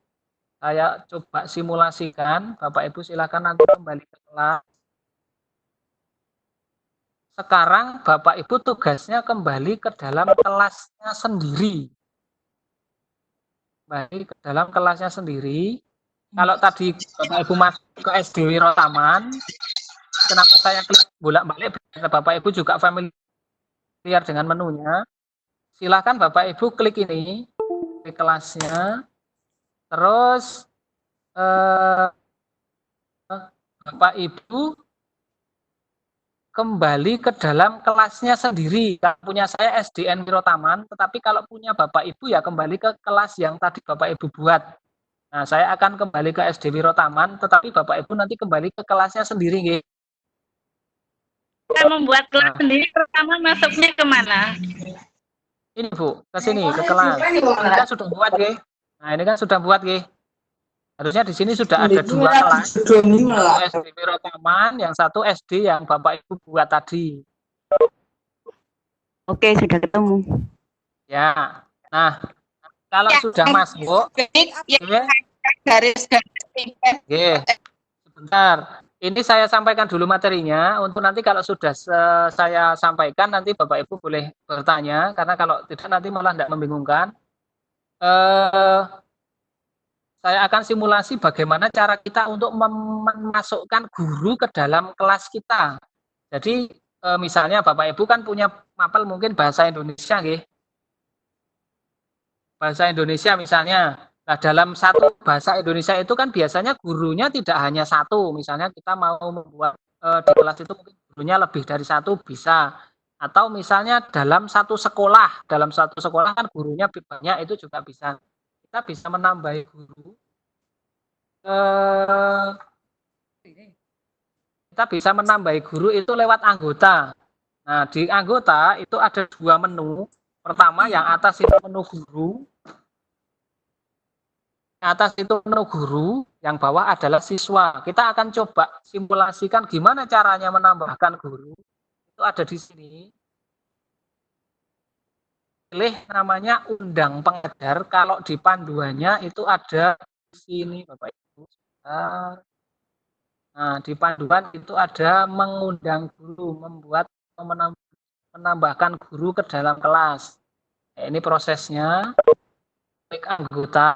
Saya coba simulasikan, Bapak Ibu silakan nanti kembali ke kelas. Sekarang Bapak Ibu tugasnya kembali ke dalam kelasnya sendiri. Kembali ke dalam kelasnya sendiri. Kalau tadi Bapak Ibu masuk ke SD Wirotaman, kenapa saya klik bolak-balik? Bapak Ibu juga familiar dengan menunya. Silakan Bapak Ibu klik ini di kelasnya. Terus Bapak Ibu kembali ke dalam kelasnya sendiri. Kalau punya saya SDN Wirotaman, tetapi kalau punya Bapak Ibu ya kembali ke kelas yang tadi Bapak Ibu buat. Nah, saya akan kembali ke SD Wirotaman, tetapi Bapak Ibu nanti kembali ke kelasnya sendiri, nggih. Kita membuat kelas sendiri, pertama masuknya kemana? Ini Bu, ke sini, ke kelas. Ini kan sudah buat, nggih. Nah, ini kan sudah buat, nggih. Harusnya di sini sudah ada 2 kelas. Satu SD Wirotaman, yang satu SD yang Bapak Ibu buat tadi. Oke, sudah ketemu. Ya. Nah, kalau sudah masuk, sebentar. Ini saya sampaikan dulu materinya. Untuk nanti kalau sudah saya sampaikan, nanti Bapak Ibu boleh bertanya. Karena kalau tidak nanti malah tidak membingungkan. Saya akan simulasi bagaimana cara kita untuk memasukkan guru ke dalam kelas kita. Jadi misalnya Bapak Ibu kan punya mapel mungkin bahasa Indonesia, nggih. Bahasa Indonesia misalnya. Nah, dalam satu bahasa Indonesia itu kan biasanya gurunya tidak hanya satu. Misalnya kita mau membuat di kelas itu mungkin gurunya lebih dari satu bisa. Atau misalnya dalam satu sekolah kan gurunya banyak, itu juga bisa. Kita bisa menambahi guru eh, kita bisa menambahi guru itu lewat anggota. Nah, di anggota itu ada 2 menu. Pertama yang atas itu menu guru. Yang atas itu menu guru, yang bawah adalah siswa. Kita akan coba simulasikan gimana caranya menambahkan guru. Itu ada di sini. Pilih namanya undang pengedar. Kalau di panduannya itu ada di sini, Bapak Ibu. Nah, di panduan itu ada mengundang guru, membuat menambahkan guru ke dalam kelas. Ini prosesnya. Klik anggota,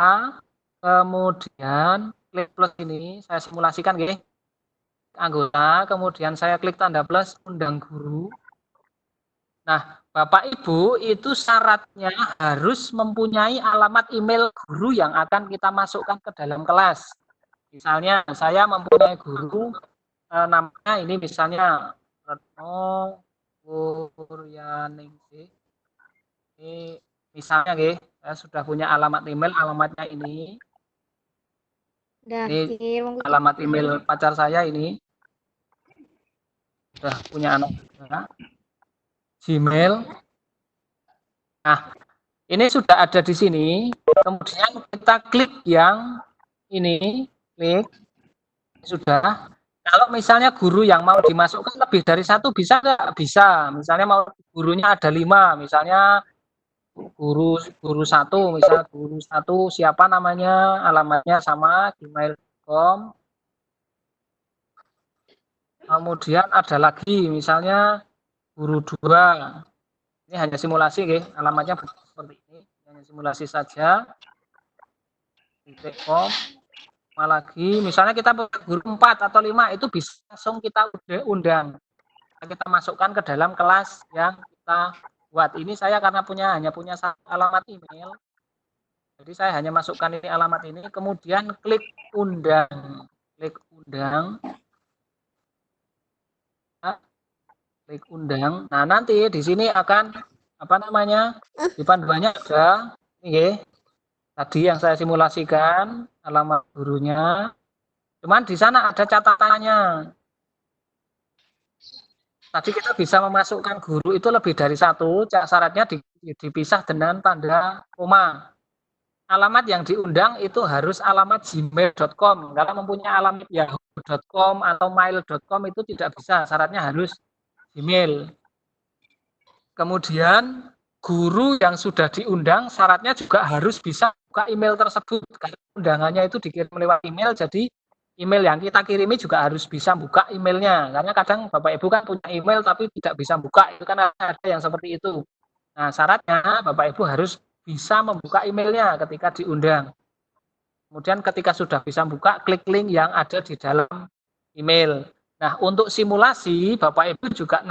kemudian klik plus ini, saya simulasikan gini. Anggota, kemudian saya klik tanda plus, undang guru. Nah, Bapak Ibu itu syaratnya harus mempunyai alamat email guru yang akan kita masukkan ke dalam kelas. Misalnya saya mempunyai guru namanya ini misalnya Retno Puryaningsih. Ini misalnya saya sudah punya alamat email, alamatnya ini. Ini alamat email pacar saya ini. Sudah punya anak Gmail. Nah, ini sudah ada di sini. Kemudian kita klik yang ini, klik. Sudah. Kalau misalnya guru yang mau dimasukkan lebih dari 1 bisa nggak? Bisa. Misalnya mau gurunya ada 5, misalnya guru 1, misalnya guru 1 siapa namanya, alamatnya sama gmail.com. Kemudian ada lagi misalnya guru 2. Ini hanya simulasi alamatnya seperti ini, hanya simulasi saja. .com. Lagi misalnya kita guru 4 atau 5 itu bisa langsung kita undang. Kita masukkan ke dalam kelas yang kita buat. Ini saya karena hanya punya alamat email. Jadi saya hanya masukkan ini alamat ini, kemudian klik undang. Klik undang. Klik undang. Nah, nanti di sini akan di panduannya ada ini tadi yang saya simulasikan alamat gurunya. Cuman di sana ada catatannya. Tadi kita bisa memasukkan guru itu lebih dari 1, syaratnya dipisah dengan tanda koma. Alamat yang diundang itu harus alamat gmail.com. Kalau mempunyai alamat yahoo.com atau mail.com itu tidak bisa, syaratnya harus Gmail. Kemudian guru yang sudah diundang syaratnya juga harus bisa buka email tersebut. Karena undangannya itu dikirim lewat email, jadi email yang kita kirimi juga harus bisa buka emailnya. Karena kadang Bapak Ibu kan punya email tapi tidak bisa buka, itu kan ada yang seperti itu. Nah, syaratnya Bapak Ibu harus bisa membuka emailnya ketika diundang. Kemudian ketika sudah bisa buka, klik link yang ada di dalam email. Nah, untuk simulasi, Bapak Ibu juga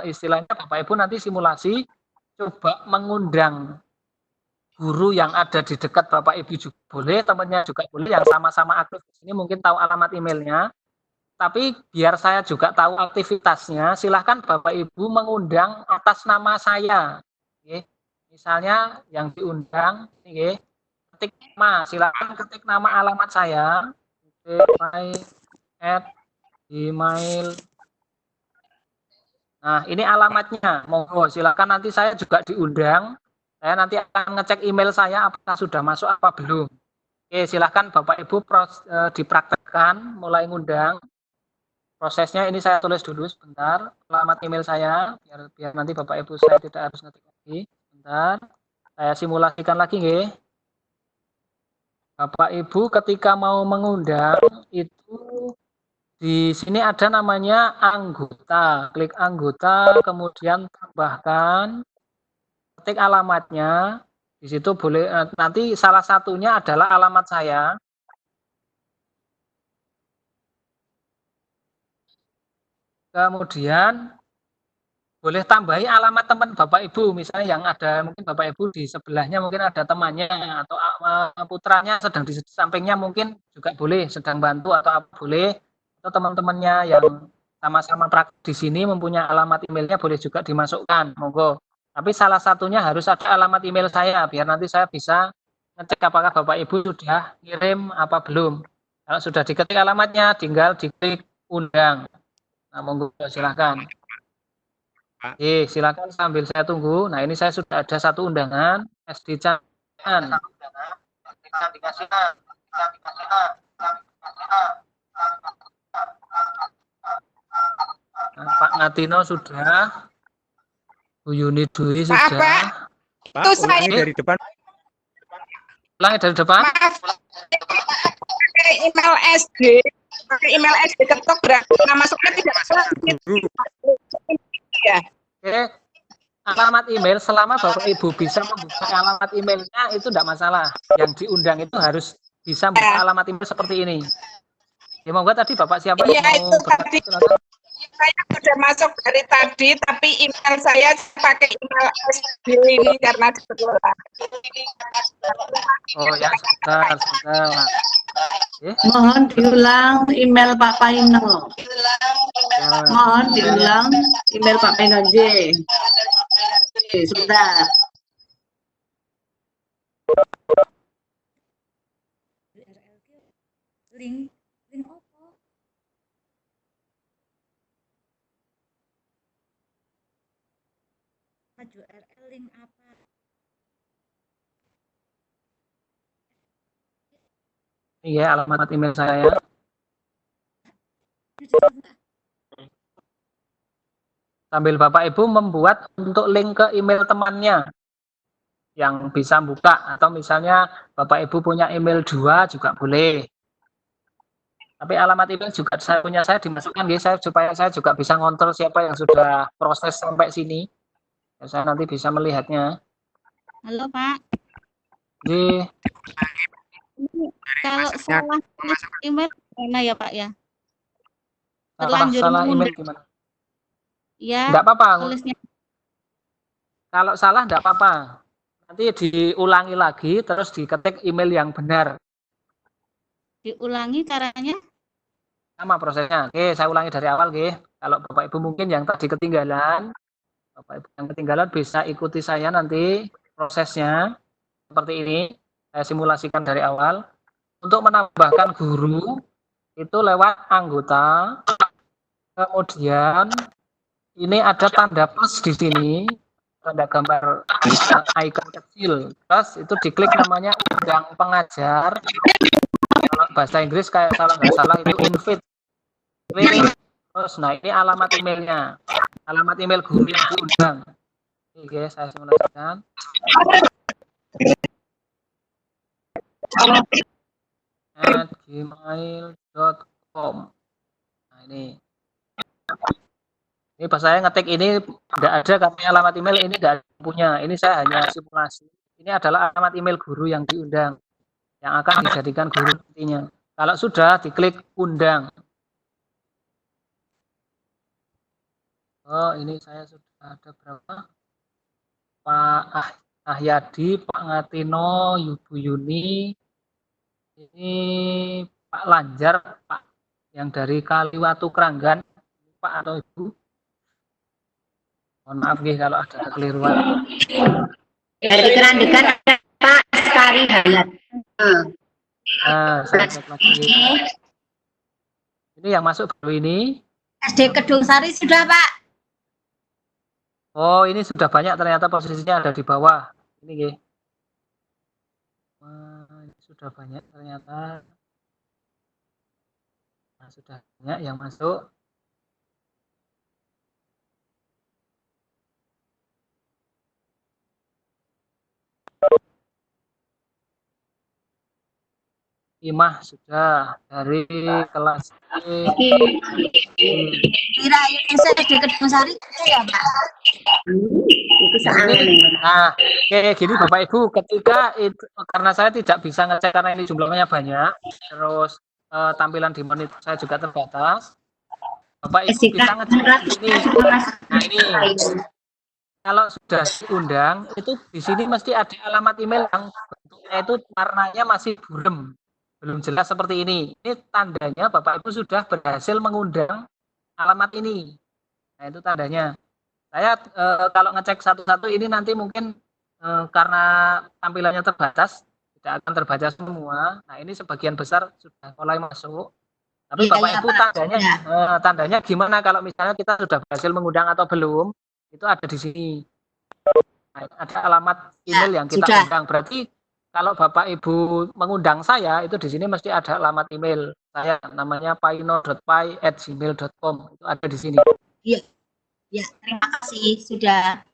istilahnya Bapak Ibu nanti simulasi coba mengundang guru yang ada di dekat Bapak Ibu juga boleh, temannya juga boleh, yang sama-sama aktif di sini mungkin tahu alamat emailnya. Tapi biar saya juga tahu aktivitasnya, silahkan Bapak Ibu mengundang atas nama saya. Oke. Misalnya yang diundang, ketik nama, silahkan ketik nama alamat saya. Gmail. Nah, ini alamatnya. Monggo silakan nanti saya juga diundang. Saya nanti akan ngecek email saya apakah sudah masuk apa belum. Oke, silakan Bapak Ibu dipraktekkan mulai ngundang. Prosesnya ini saya tulis dulu sebentar. Alamat email saya biar nanti Bapak Ibu saya tidak harus ngetik lagi. Sebentar. Saya simulasikan lagi nggih. Bapak Ibu ketika mau mengundang itu di sini ada namanya anggota. Klik anggota, kemudian tambahkan, ketik alamatnya. Di situ boleh nanti salah satunya adalah alamat saya. Kemudian boleh tambahi alamat teman Bapak Ibu, misalnya yang ada mungkin Bapak Ibu di sebelahnya mungkin ada temannya atau putranya sedang di sampingnya mungkin juga boleh sedang bantu atau apa boleh. Atau teman-temannya yang sama-sama praktik di sini mempunyai alamat emailnya boleh juga dimasukkan, monggo. Tapi salah satunya harus ada alamat email saya, biar nanti saya bisa ngecek apakah Bapak Ibu sudah kirim apa belum. Kalau sudah diketik alamatnya, tinggal diklik undang. Nah, monggo silakan. Silakan sambil saya tunggu. Nah, ini saya sudah ada satu undangan SD Can. Nah, Pak Ngatino sudah, Bu Yuni Dwi sudah. Pak, itu saya dari depan. Ulangi dari depan. Maaf, pakai email SD, ketok berarti nama masuknya tidak salah. Ya. Oke. Alamat email selama Bapak Ibu bisa membuka alamat emailnya itu tidak masalah. Yang diundang itu harus bisa membuka alamat email seperti ini. Ya monggo tadi Bapak siapa yang mau tadi saya sudah masuk dari tadi, tapi email saya pakai email SD ini karena kebetulan. Oh ya, sebentar. Mohon diulang email Pak Paino. Mohon diulang email Pak Paino J. Sebentar. Link apa? Maju RL link apa? Iya, alamat email saya. Sambil Bapak Ibu membuat untuk link ke email temannya yang bisa buka, atau misalnya Bapak Ibu punya email 2 juga boleh. Tapi alamat email juga saya punya, saya dimasukkan ya, supaya saya juga bisa ngontrol siapa yang sudah proses sampai sini. Ya, saya nanti bisa melihatnya. Halo Pak. Jadi, kalau salah email gimana ya Pak ya? Terlanjur salah email gimana? Ya. Enggak apa-apa. Tulisnya. Kalau salah enggak apa-apa. Nanti diulangi lagi terus diketik email yang benar. Diulangi caranya? Sama prosesnya. Oke, saya ulangi dari awal, oke. Kalau Bapak Ibu mungkin yang tadi ketinggalan, Bapak Ibu yang ketinggalan bisa ikuti saya nanti prosesnya seperti ini. Saya simulasikan dari awal. Untuk menambahkan guru itu lewat anggota. Kemudian ini ada tanda plus di sini, tanda gambar icon kecil. Terus itu diklik namanya undang pengajar. Kalau bahasa Inggris kayak nggak salah itu invite. Terus, nah ini alamat emailnya, alamat email guru yang diundang. Oke, saya simulasikan. @gmail.com. Nah ini pas saya ngetik ini tidak ada katanya alamat email, ini tidak punya. Ini saya hanya simulasi. Ini adalah alamat email guru yang diundang, yang akan dijadikan guru nantinya. Kalau sudah diklik undang. Oh, ini saya sudah ada berapa? Pak Ahyadi, Pak Ngatino, Ibu Yuni, ini Pak Lanjar, Pak yang dari Kaliwatu Kranggan, Pak atau Ibu. Mohon maaf nih kalau ada kekeliruan. Dari Kerandegan ada Pak Sekari Hayat. Nah, saya cek lagi. Ini yang masuk baru ini. SD Kedung Sari sudah Pak. Oh, ini sudah banyak ternyata posisinya ada di bawah. Ini nggih. Wah, ini sudah banyak ternyata. Nah, sudah banyak yang masuk. Imah sudah dari kelas Kira SD Kedung Sari ya Pak. Nah, kayak gini Bapak Ibu, ketika itu karena saya tidak bisa ngecek karena ini jumlahnya banyak, terus tampilan di monitor saya juga terbatas. Bapak Ibu bisa ngecek ini. Nah ini kalau sudah diundang itu di sini mesti ada alamat email yang bentuknya itu warnanya masih buram, belum jelas seperti ini. Ini tandanya Bapak Ibu sudah berhasil mengundang alamat ini. Nah itu tandanya. Saya kalau ngecek satu-satu ini nanti mungkin karena tampilannya terbatas, tidak akan terbaca semua. Nah, ini sebagian besar sudah mulai masuk. Tapi Iya, Bapak iya, Ibu Pak. tandanya Ya. tandanya gimana kalau misalnya kita sudah berhasil mengundang atau belum? Itu ada di sini. Nah, ada alamat email yang kita sudah. undang. Berarti kalau Bapak Ibu mengundang saya, itu di sini mesti ada alamat email saya, namanya paino.pai@gmail.com. Itu ada di sini. Iya. Ya, terima kasih sudah.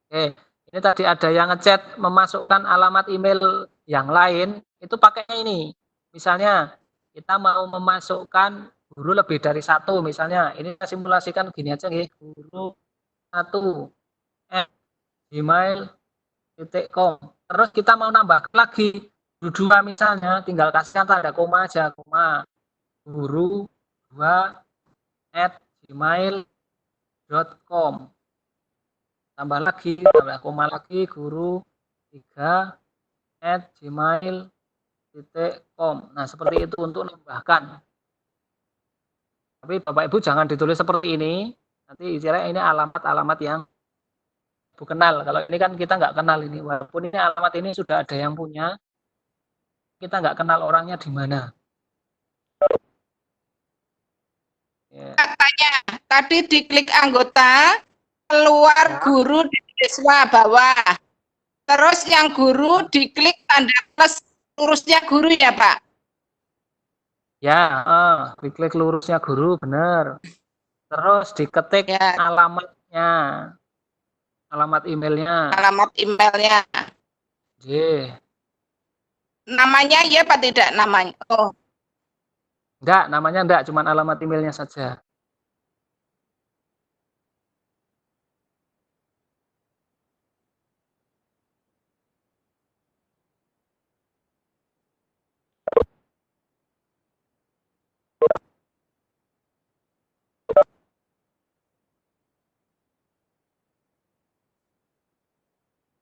Oke, ini tadi ada yang ngechat memasukkan alamat email yang lain, itu pakainya ini. Misalnya kita mau memasukkan guru lebih dari satu, misalnya ini kita simulasikan gini aja nih, guru 1 @gmail.com. Terus kita mau nambah lagi guru 2 misalnya, tinggal kasihkan tanda koma aja, koma guru 2@gmail.com. Tambah lagi, tambah koma lagi, guru 3@gmail.com. Nah, seperti itu untuk nambahkan. Tapi Bapak Ibu jangan ditulis seperti ini. Nanti istilahnya ini alamat-alamat yang Ibu kenal. Kalau ini kan kita nggak kenal ini. Walaupun ini alamat ini sudah ada yang punya, kita nggak kenal orangnya di mana. Katanya tadi diklik anggota, keluar guru di siswa bawah. Terus yang guru diklik tanda plus lurusnya guru ya Pak? Ya, diklik lurusnya guru, benar. Terus diketik alamatnya, alamat emailnya. Alamat emailnya. Namanya ya Pak, tidak namanya? Oh. Enggak, namanya enggak, cuma alamat emailnya saja.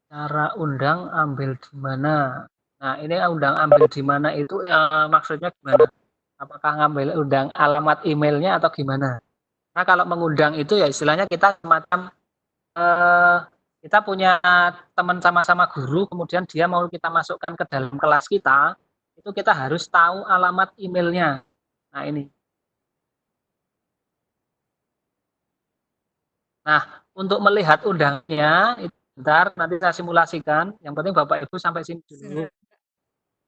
Cara undang ambil di mana? Nah, ini undang ambil di mana itu maksudnya gimana? Apakah ngambil undang alamat emailnya atau gimana? Nah, kalau mengundang itu ya istilahnya kita semacam kita punya teman sama-sama guru, kemudian dia mau kita masukkan ke dalam kelas kita, itu kita harus tahu alamat emailnya. Nah, ini. Nah, untuk melihat undangnya, bentar, nanti saya simulasikan. Yang penting Bapak Ibu sampai sini dulu.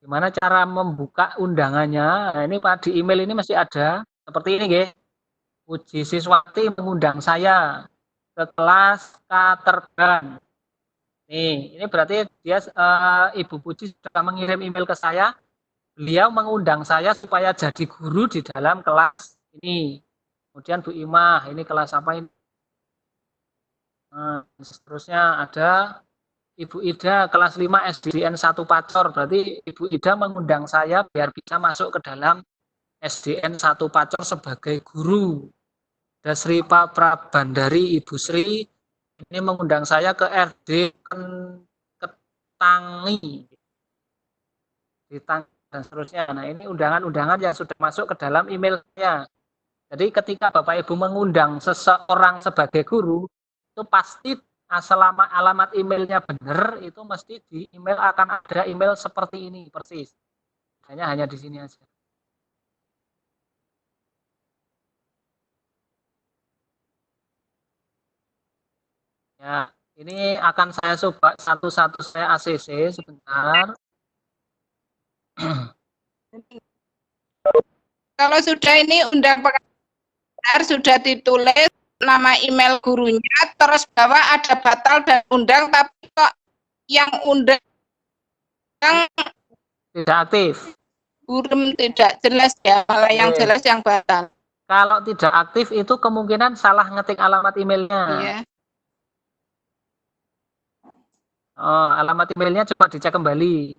Gimana cara membuka undangannya? Nah, ini Pak, di email ini masih ada. Seperti ini, guys. Puji Siswati mengundang saya ke kelas Katerban. Nih, ini berarti dia Ibu Puji sudah mengirim email ke saya. Beliau mengundang saya supaya jadi guru di dalam kelas ini. Kemudian Bu Imah, ini kelas apa ini? Nah, seterusnya ada Ibu Ida kelas 5 SDN 1 Pacor. Berarti Ibu Ida mengundang saya biar bisa masuk ke dalam SDN 1 Pacor sebagai guru. Ada Sri Prabandari Ibu Sri ini mengundang saya ke RD Ketangi dan seterusnya. Nah, ini undangan-undangan yang sudah masuk ke dalam email saya. Jadi ketika Bapak Ibu mengundang seseorang sebagai guru, itu pasti selama alamat emailnya benar, itu mesti di email akan ada email seperti ini persis. Hanya di sini aja. Ya, ini akan saya coba satu-satu, saya ACC sebentar. Kalau sudah ini undang pengajar sudah ditulis nama email gurunya, terus bawah ada batal dan undang, tapi kok yang undang tidak aktif. Buram tidak jelas ya, malah yang jelas yang batal. Kalau tidak aktif itu kemungkinan salah ngetik alamat emailnya. Iya. Oh, alamat emailnya coba dicek kembali.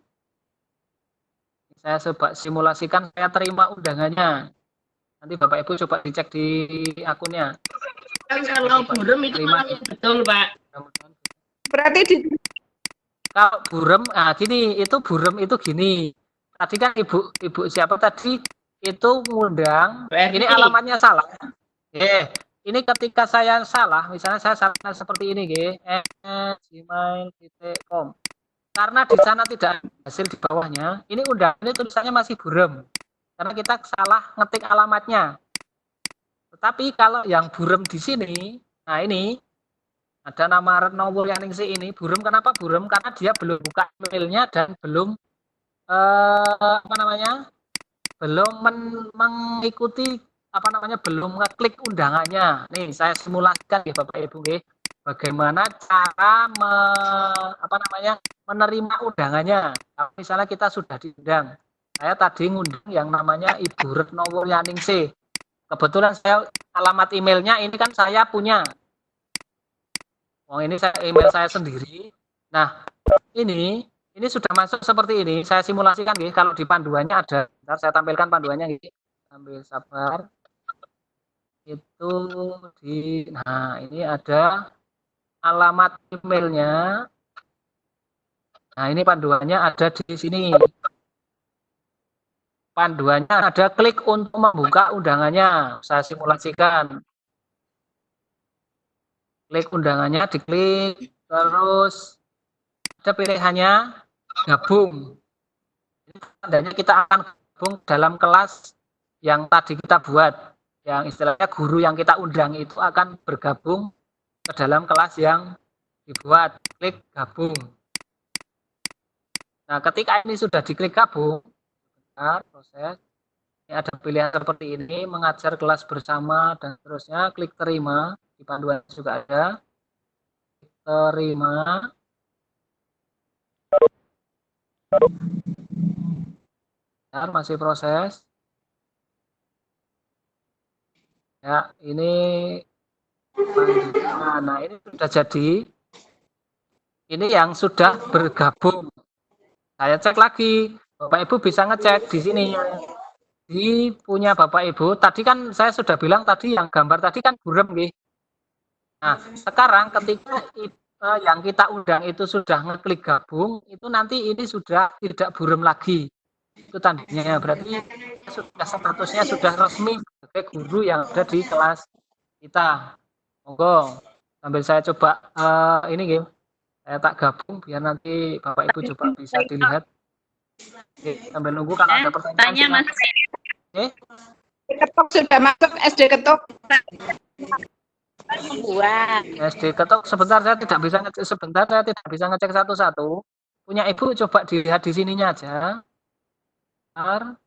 Saya coba simulasikan, saya terima undangannya. Nanti Bapak Ibu coba dicek di akunnya. Kalau buram itu betul, Pak. Berarti kalau buram, gini, itu buram itu gini. Tadi kan ibu siapa tadi itu ngundang, ini alamatnya salah. Ini ketika saya salah, misalnya saya salah seperti ini, gmail.com. karena di sana tidak ada hasil di bawahnya, ini undangannya tulisannya masih burem. Karena kita salah ngetik alamatnya. Tetapi kalau yang burem di sini, nah ini ada nama Retno Wulyaningsih ini burem. Kenapa burem? Karena dia belum buka emailnya dan belum belum mengikuti belum ngeklik undangannya. Nih saya simulasikan ya Bapak Ibu, bagaimana cara menerima undangannya. Kalau misalnya kita sudah diundang, saya tadi ngundang yang namanya Ibu Retno Wulyaningsih. Kebetulan saya alamat emailnya ini kan saya punya. Ini email saya sendiri. Nah, ini sudah masuk seperti ini. Saya simulasikan nih, kalau di panduannya ada. Bentar, saya tampilkan panduannya nih. Sambil sabar. Itu nah ini ada alamat emailnya. Nah, ini panduannya ada di sini. Panduannya ada klik untuk membuka undangannya. Saya simulasikan. Klik undangannya, diklik, terus ada pilihannya gabung. Ini tandanya kita akan gabung dalam kelas yang tadi kita buat. Yang istilahnya guru yang kita undang itu akan bergabung ke dalam kelas yang dibuat. Klik gabung. Nah, ketika ini sudah diklik gabung, proses, ini ada pilihan seperti ini, mengajar kelas bersama dan seterusnya. Klik terima. Di panduan juga ada. Terima. Ya, masih proses. Ya, ini nah ini sudah jadi. Ini yang sudah bergabung. Saya cek lagi. Bapak Ibu bisa ngecek di sini. Di punya Bapak Ibu. Tadi kan saya sudah bilang tadi yang gambar tadi kan burem nih. Nah, sekarang ketika yang kita undang itu sudah ngeklik gabung, itu nanti ini sudah tidak burem lagi. Itu tandanya berarti sudah statusnya sudah resmi sebagai guru yang ada di kelas kita. Monggo, sambil saya coba ini saya tak gabung biar nanti Bapak Ibu coba bisa dilihat. Oke, sambil nunggu kalau ada pertanyaan. Ketok sudah masuk SD Ketok. SD Ketok sebentar saya tidak bisa ngecek satu-satu. Punya Ibu coba dilihat di sininya aja. Bentar.